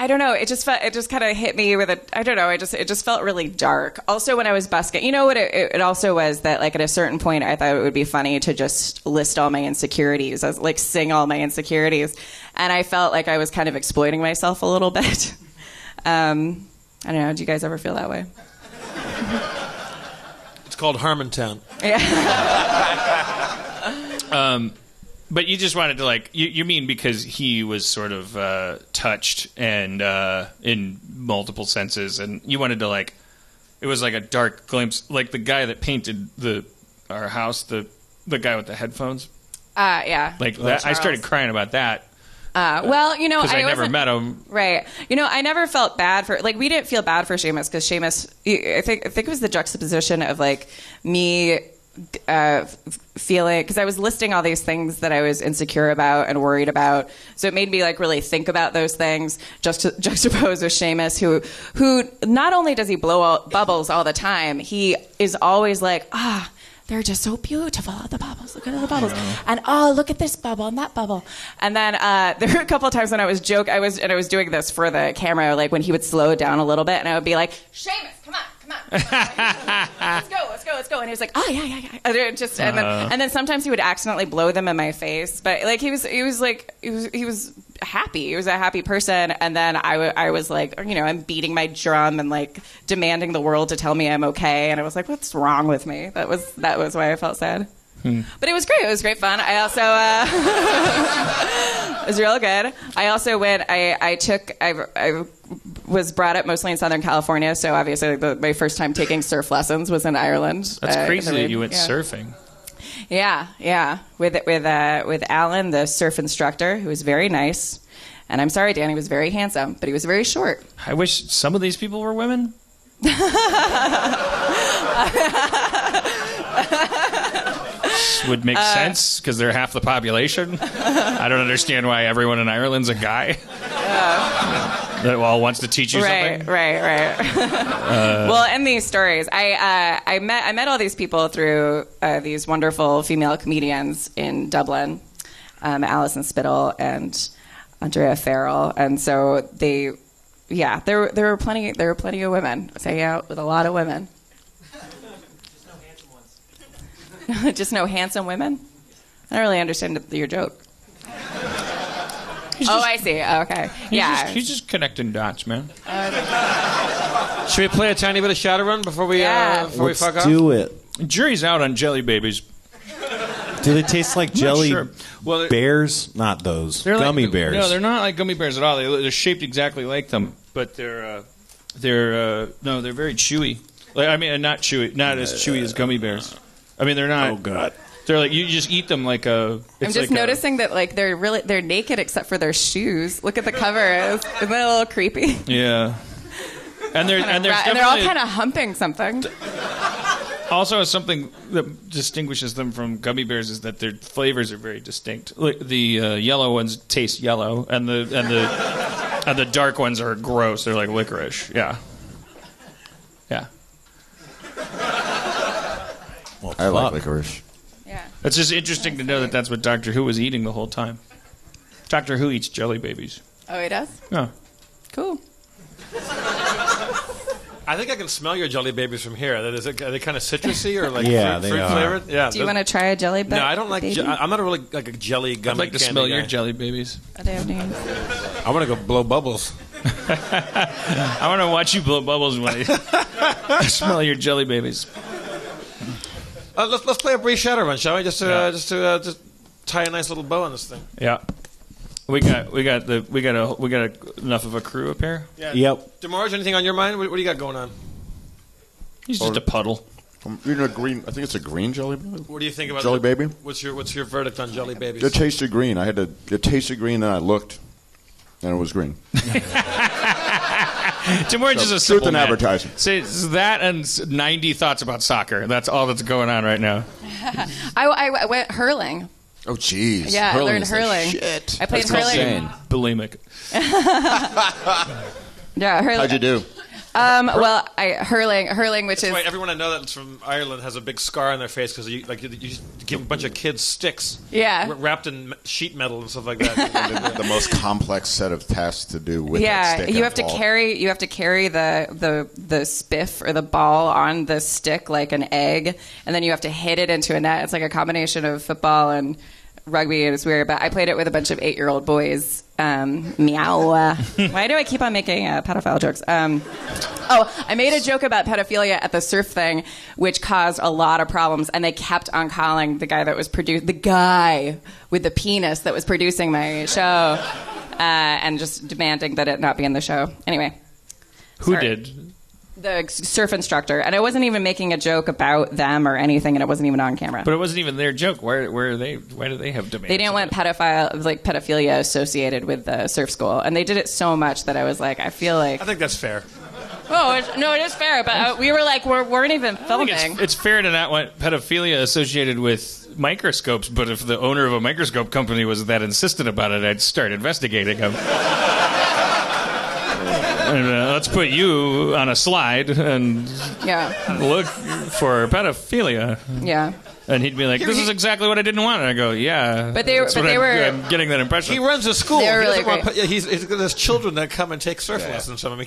don't know. It just kind of hit me with I don't know. It just felt really dark. Also, when I was busking, you know what it also was that like at a certain point, I thought it would be funny to just list all my insecurities, like sing all my insecurities, and I felt like I was kind of exploiting myself a little bit. I don't know. Do you guys ever feel that way? It's called Harmontown. Yeah. But you just wanted to like you mean because he was sort of touched and in multiple senses, and you wanted to like it was like a dark glimpse, like the guy that painted our house, the guy with the headphones. Yeah. Like that, I started crying about that. Well, you know, because I never met him. Right. You know, I never felt bad for like we didn't feel bad for Seamus because Seamus. I think it was the juxtaposition of like me. Feeling because I was listing all these things that I was insecure about and worried about, so it made me like really think about those things. Juxtaposed with Seamus, who not only does he blow bubbles all the time, he is always like, they're just so beautiful, the bubbles. Look at all the bubbles, and look at this bubble and that bubble. And then there were a couple of times when I was doing this for the camera, like when he would slow down a little bit, and I would be like, Seamus, come on. Let's go. And he was like, yeah. And then sometimes he would accidentally blow them in my face. But like he was happy. He was a happy person. And then I was like, you know, I'm beating my drum and like demanding the world to tell me I'm okay. And I was like, what's wrong with me? That was why I felt sad. But it was great. It was great fun. I also it was real good. I also went. I was brought up mostly in Southern California, so obviously my first time taking surf lessons was in Ireland. That's crazy that you went surfing. Yeah. With Alan, the surf instructor, who was very nice. And I'm sorry, Dan, he was very handsome, but he was very short. I wish some of these people were women. Would make sense because they're half the population. I don't understand why everyone in Ireland's a guy that all wants to teach you something. Right. Well, in these stories, I met all these people through these wonderful female comedians in Dublin, Alison Spittle and Andrea Farrell, and so there were plenty of women. I hang out with a lot of women. Just no handsome women? I don't really understand your joke. I see. Okay. He's just connecting dots, man. Should we play a tiny bit of Shadowrun before we we fuck off? Let's do it. Jury's out on jelly babies. Do they taste like jelly bears? Not those. They're gummy like, bears. No, they're not like gummy bears at all. They're shaped exactly like them, but they're very chewy. Like, I mean, not chewy, not as chewy as gummy bears. I mean, they're not. Oh God. They're like you just eat them like a. I'm just noticing that like they're naked except for their shoes. Look at the cover. Isn't that a little creepy? Yeah. And there's and they're all definitely- kind of humping something. Also, something that distinguishes them from gummy bears is that their flavors are very distinct. Like the yellow ones taste yellow, and the dark ones are gross. They're like licorice. Yeah. Well, I like licorice. Yeah. It's just interesting to know that that's what Doctor Who was eating the whole time. Doctor Who eats jelly babies. Oh, he does? Oh. Cool. I think I can smell your jelly babies from here. Are they kind of citrusy or like Yeah, fruit they are. flavored? Yeah. Do you want to try a jelly baby? No, I don't like. baby? I'm not really like a jelly gummy. I'd like to candy smell guy. your jelly babies. Oh, they have names. I want to go blow bubbles. I want to watch you blow bubbles when I smell your jelly babies. Let's play a brief shadow run, shall we? Just to tie a nice little bow on this thing. Yeah. We got enough of a crew up here. Yeah. Yep. DeMorge, anything on your mind? What do you got going on? He's just a puddle. You're a green. I think it's a green jelly baby. What do you think about Jelly baby? What's your verdict on jelly babies? It tasted green. It tasted green, then I looked, and it was green. DeMorge is a Truth simple in man. advertising. See, it's that and 90 thoughts about soccer. That's all that's going on right now. I went hurling. Oh, jeez. Yeah, I learned is the hurling. Shit. I played That's called hurling. insane. Bulimic. Yeah, hurling. How'd you do? Well, hurling, which is Wait, everyone I know that's from Ireland has a big scar on their face because you give a bunch of kids sticks, Yeah. wrapped in sheet metal and stuff like that. The most complex set of tasks to do with that yeah. stick. You on have to the wall. carry the spiff or the ball on the stick like an egg, and then you have to hit it into a net. It's like a combination of football and rugby, and it's weird. But I played it with a bunch of 8-year-old boys. Meow. Why do I keep on making pedophile jokes? I made a joke about pedophilia at the surf thing, which caused a lot of problems, and they kept on calling the guy with the penis that was producing my show, and just demanding that it not be in the show. Anyway. Who Sorry. did? The surf instructor, and I wasn't even making a joke about them or anything, and it wasn't even on camera. But it wasn't even their joke. Where are they? Why do they have demands? They didn't want pedophilia associated with the surf school, and they did it so much that I was like, I feel like. I think that's fair. No, it is fair, but we were like, we weren't even I filming. think it's fair to not want pedophilia associated with microscopes, but if the owner of a microscope company was that insistent about it, I'd start investigating him. And, let's put you on a slide and look for pedophilia. Yeah. And he'd be like, "This is exactly what I didn't want." And I go, "Yeah." But they were. I'm getting that impression. He runs a school. They were really There's children that come and take surf lessons from him. He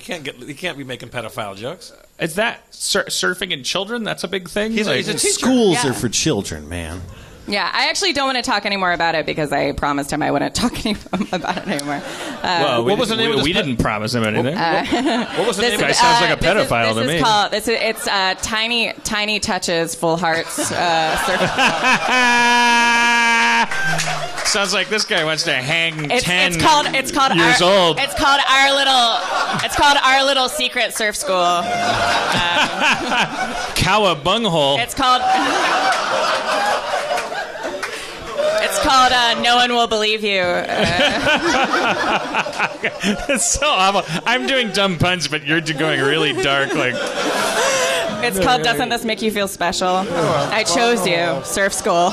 can't be making pedophile jokes. Is that surfing and children? That's a big thing. He's a teacher. Schools are for children, man. Yeah, I actually don't want to talk anymore about it because I promised him I wouldn't talk about it anymore. Well, what was the name of this we didn't promise him anything. What was the name? Guy sounds like a pedophile to me. It's Tiny Touches Full Hearts surf. Sounds like this guy wants to hang 10 it's called years old. It's called our little secret surf school. Cowabunghole. It's called No One Will Believe You. It's so awful. I'm doing dumb puns, but you're going really dark. Like it's called Doesn't This Make You Feel Special? I chose you. Surf school.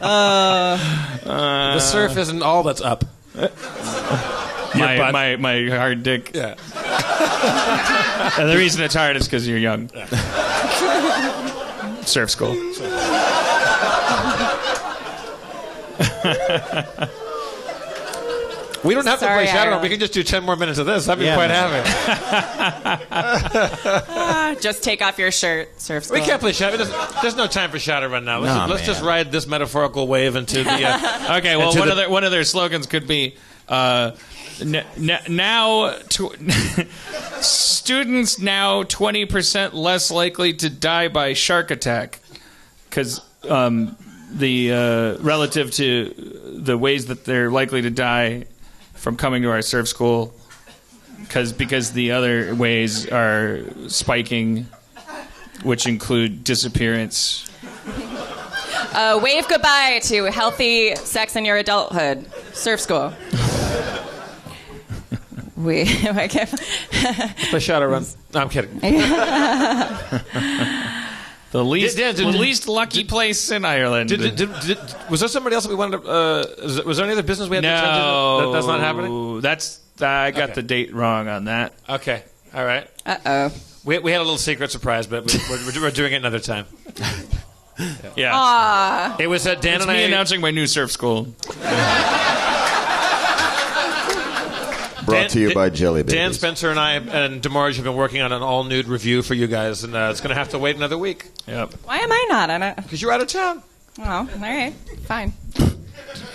The surf isn't all that's up. my hard dick. Yeah. And the reason it's hard is because you're young. Surf school. We don't have to Sorry, play Shadowrun. Ireland. We can just do 10 more minutes of this. I'd be quite happy. Just take off your shirt. Surf school. We can't play Shadowrun. There's no time for Shadowrun now. Let's just ride this metaphorical wave into the... Okay, well, one of their slogans could be... students now 20% less likely to die by shark attack, because the relative to the ways that they're likely to die from coming to our surf school, because the other ways are spiking, which include disappearance. Wave goodbye to healthy sex in your adulthood. Surf school. I can't. The Shadowrun. No, I'm kidding. The least lucky place in Ireland. Was there somebody else that we wanted to... was there any other business we had to attend to? That's not happening? I got the date wrong on that. Okay. All right. Uh-oh. We had a little secret surprise, but we're doing it another time. Yeah. Aww. It was Dan it's and me I... announcing my new surf school. Brought to you by Jelly Babies. Dan Spencer and I and DeMorge have been working on an all-nude review for you guys, and it's going to have to wait another week. Yep. Why am I not on it? Because you're out of town. Oh, all right. Fine.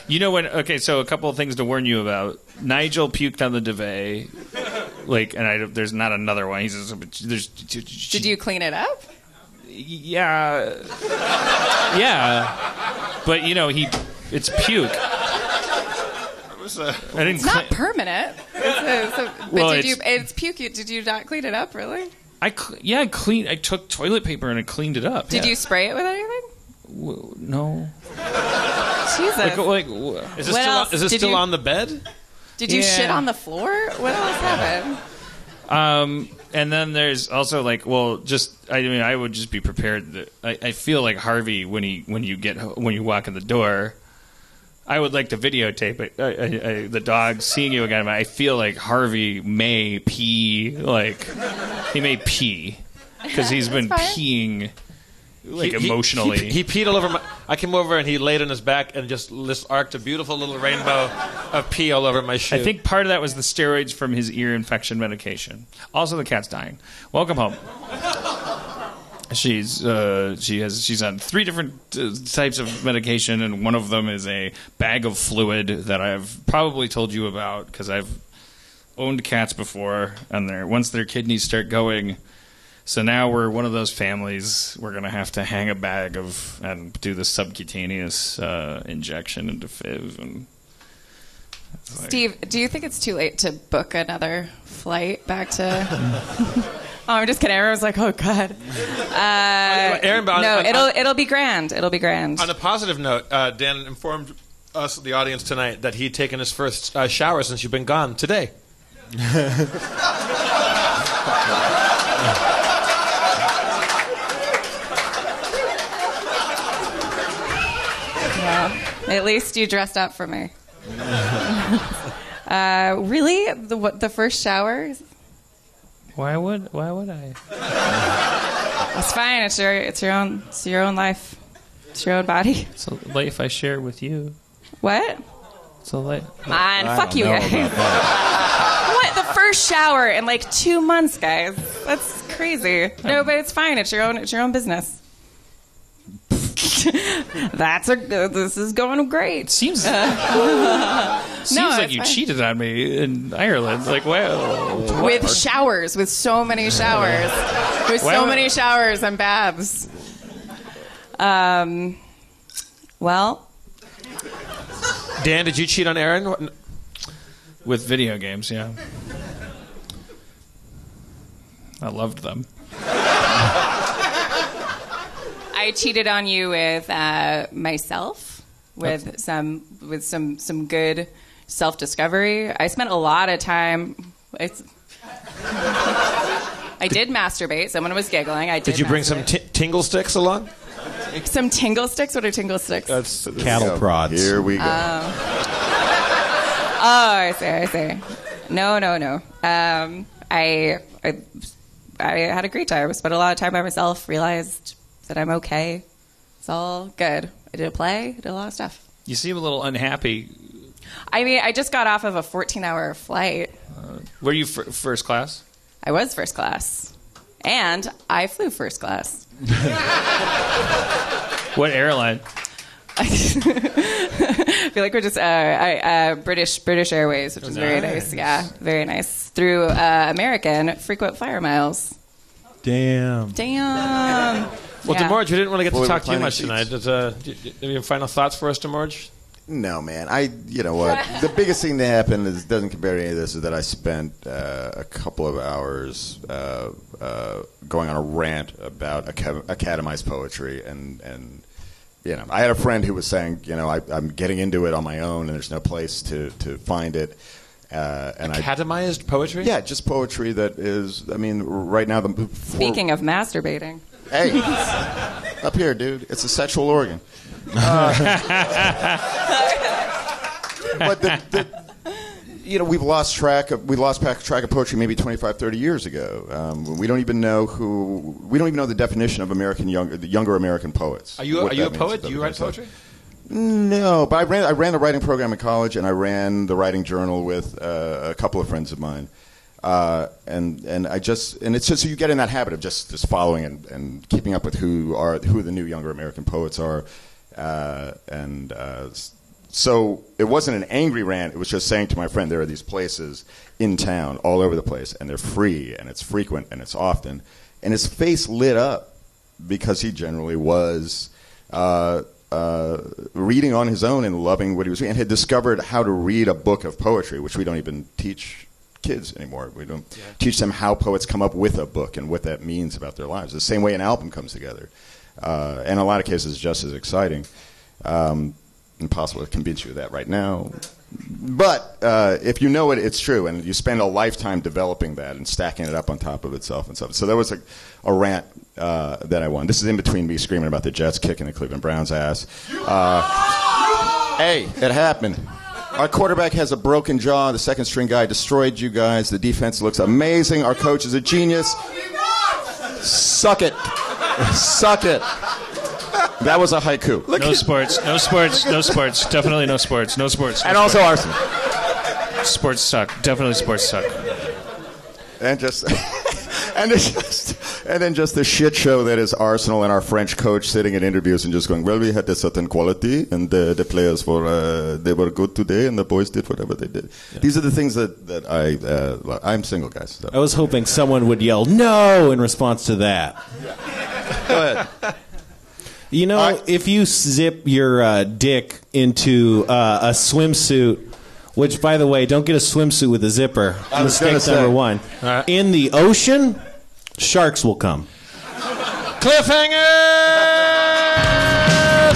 You know when? Okay, so a couple of things to warn you about. Nigel puked on the duvet. There's not another one. Did you clean it up? Yeah. Yeah. But, it's puke. It's not permanent. It's puke. Did you not clean it up, really? I took toilet paper and I cleaned it up. Did you spray it with anything? No. Jesus. Is it still on the bed? Did you shit on the floor? What else happened? And then there's also I would just be prepared that I feel like Harvey when you walk in the door. I would like to videotape it. The dog seeing you again. I feel like Harvey may pee. He may pee because he's been peeing emotionally. He peed all over I came over and he laid on his back and just arced a beautiful little rainbow of pee all over my shoe. I think part of that was the steroids from his ear infection medication. Also, the cat's dying. Welcome home. She's on 3 different types of medication, and one of them is a bag of fluid that I've probably told you about because I've owned cats before, and once their kidneys start going. So now we're one of those families. We're going to have to hang a bag and do the subcutaneous injection into FIV. And Steve, do you think it's too late to book another flight back to... Oh, I'm just kidding. Everyone's like, "Oh God." It'll be grand. It'll be grand. On a positive note, Dan informed us, the audience tonight, that he'd taken his first shower since you've been gone today. Yeah. At least you dressed up for me. Really? The first shower? Why would I? It's fine. It's your own life. It's your own body. It's a life I share with you. What? It's a life. Man, fuck you guys. What? The first shower in 2 months, guys. That's crazy. No, but it's fine. It's your own business. This is going great. Seems like you cheated on me in Ireland. With showers, with so many showers, so many showers and baths. Well, Dan, did you cheat on Aaron? With video games, yeah. I loved them. I cheated on you with myself, with some good self-discovery. I spent a lot of time. I did masturbate. Someone was giggling. Did you bring some tingle sticks along? Some tingle sticks? What are tingle sticks? That's cattle prods. Here we go. I see. No. I had a great time. I spent a lot of time by myself. Realized that I'm okay. It's all good. I did a play. I did a lot of stuff. You seem a little unhappy. I mean, I just got off of a 14-hour flight. Were you first class? I was first class. And I flew first class. What airline? I feel like we're just British Airways, which is very nice. Yeah, very nice. Through American frequent flyer miles. Damn. Well, Yeah. DeMorge, we didn't want to get to talk to you much tonight. Do you have final thoughts for us, DeMorge? No, man. You know what? The biggest thing that happened doesn't compare to any of this is that I spent a couple of hours going on a rant about academized poetry, and I had a friend who was saying, I'm getting into it on my own, and there's no place to find it. And Academized poetry? Yeah, just poetry that is. I mean, right now Speaking of masturbating. Hey, up here, dude. It's a sexual organ. But we've lost track of poetry maybe 25, 30 years ago. We don't even know the definition of younger American poets. Are you a poet? Do you write poetry? No, but I ran the writing program in college, and I ran the writing journal with a couple of friends of mine. And it's just so you get in that habit of just following and keeping up with who the new younger American poets are, so it wasn't an angry rant. It was just saying to my friend, there are these places in town all over the place, and they're free, and it's frequent, and it's often. And his face lit up because he generally was reading on his own and loving what he was reading, and had discovered how to read a book of poetry, which we don't even teach kids anymore. We don't teach them how poets come up with a book and what that means about their lives. The same way an album comes together. And in a lot of cases, just as exciting. Impossible to convince you of that right now. But if you know it, it's true. And you spend a lifetime developing that and stacking it up on top of itself and stuff. So that was a rant that I won. This is in between me screaming about the Jets kicking the Cleveland Browns' ass. Hey, it happened. Our quarterback has a broken jaw. The second string guy destroyed you guys. The defense looks amazing. Our coach is a genius. Suck it. Suck it. That was a haiku. No sports. Definitely no sports. No sports. And also arson. Sports suck. Definitely sports suck. And then just the shit show that is Arsenal and our French coach sitting in interviews and just going, well, we had a certain quality, and the players they were good today, and the boys did whatever they did. Yeah. These are the things that I'm single, guys. So. I was hoping someone would yell no in response to that. Go ahead. You know, if you zip your dick into a swimsuit, which, by the way, don't get a swimsuit with a zipper. Mistake number one. In the ocean, sharks will come. Cliffhanger!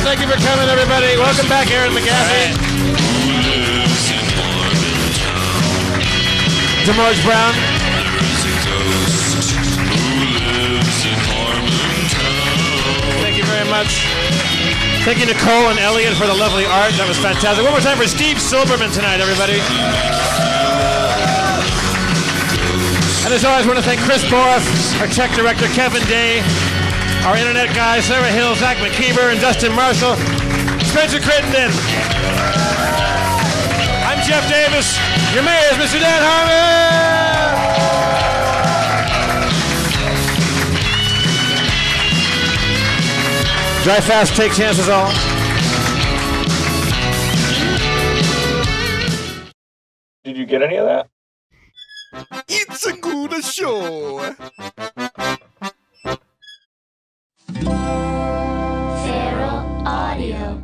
Thank you for coming, everybody. Welcome back, Aaron McGaffey. DeMorge Brown. Thank you very much. Thank you, Nicole and Elliot, for the lovely art. That was fantastic. One more time for Steve Silberman tonight, everybody. And as always, I want to thank Chris Borth, our tech director, Kevin Day, our internet guys, Sarah Hill, Zach McKeever, and Dustin Marshall, Spencer Crittenden. I'm Jeff Davis. Your mayor is Mr. Dan Harmon. Drive fast, take chances all. Did you get any of that? It's a good show. Feral Audio.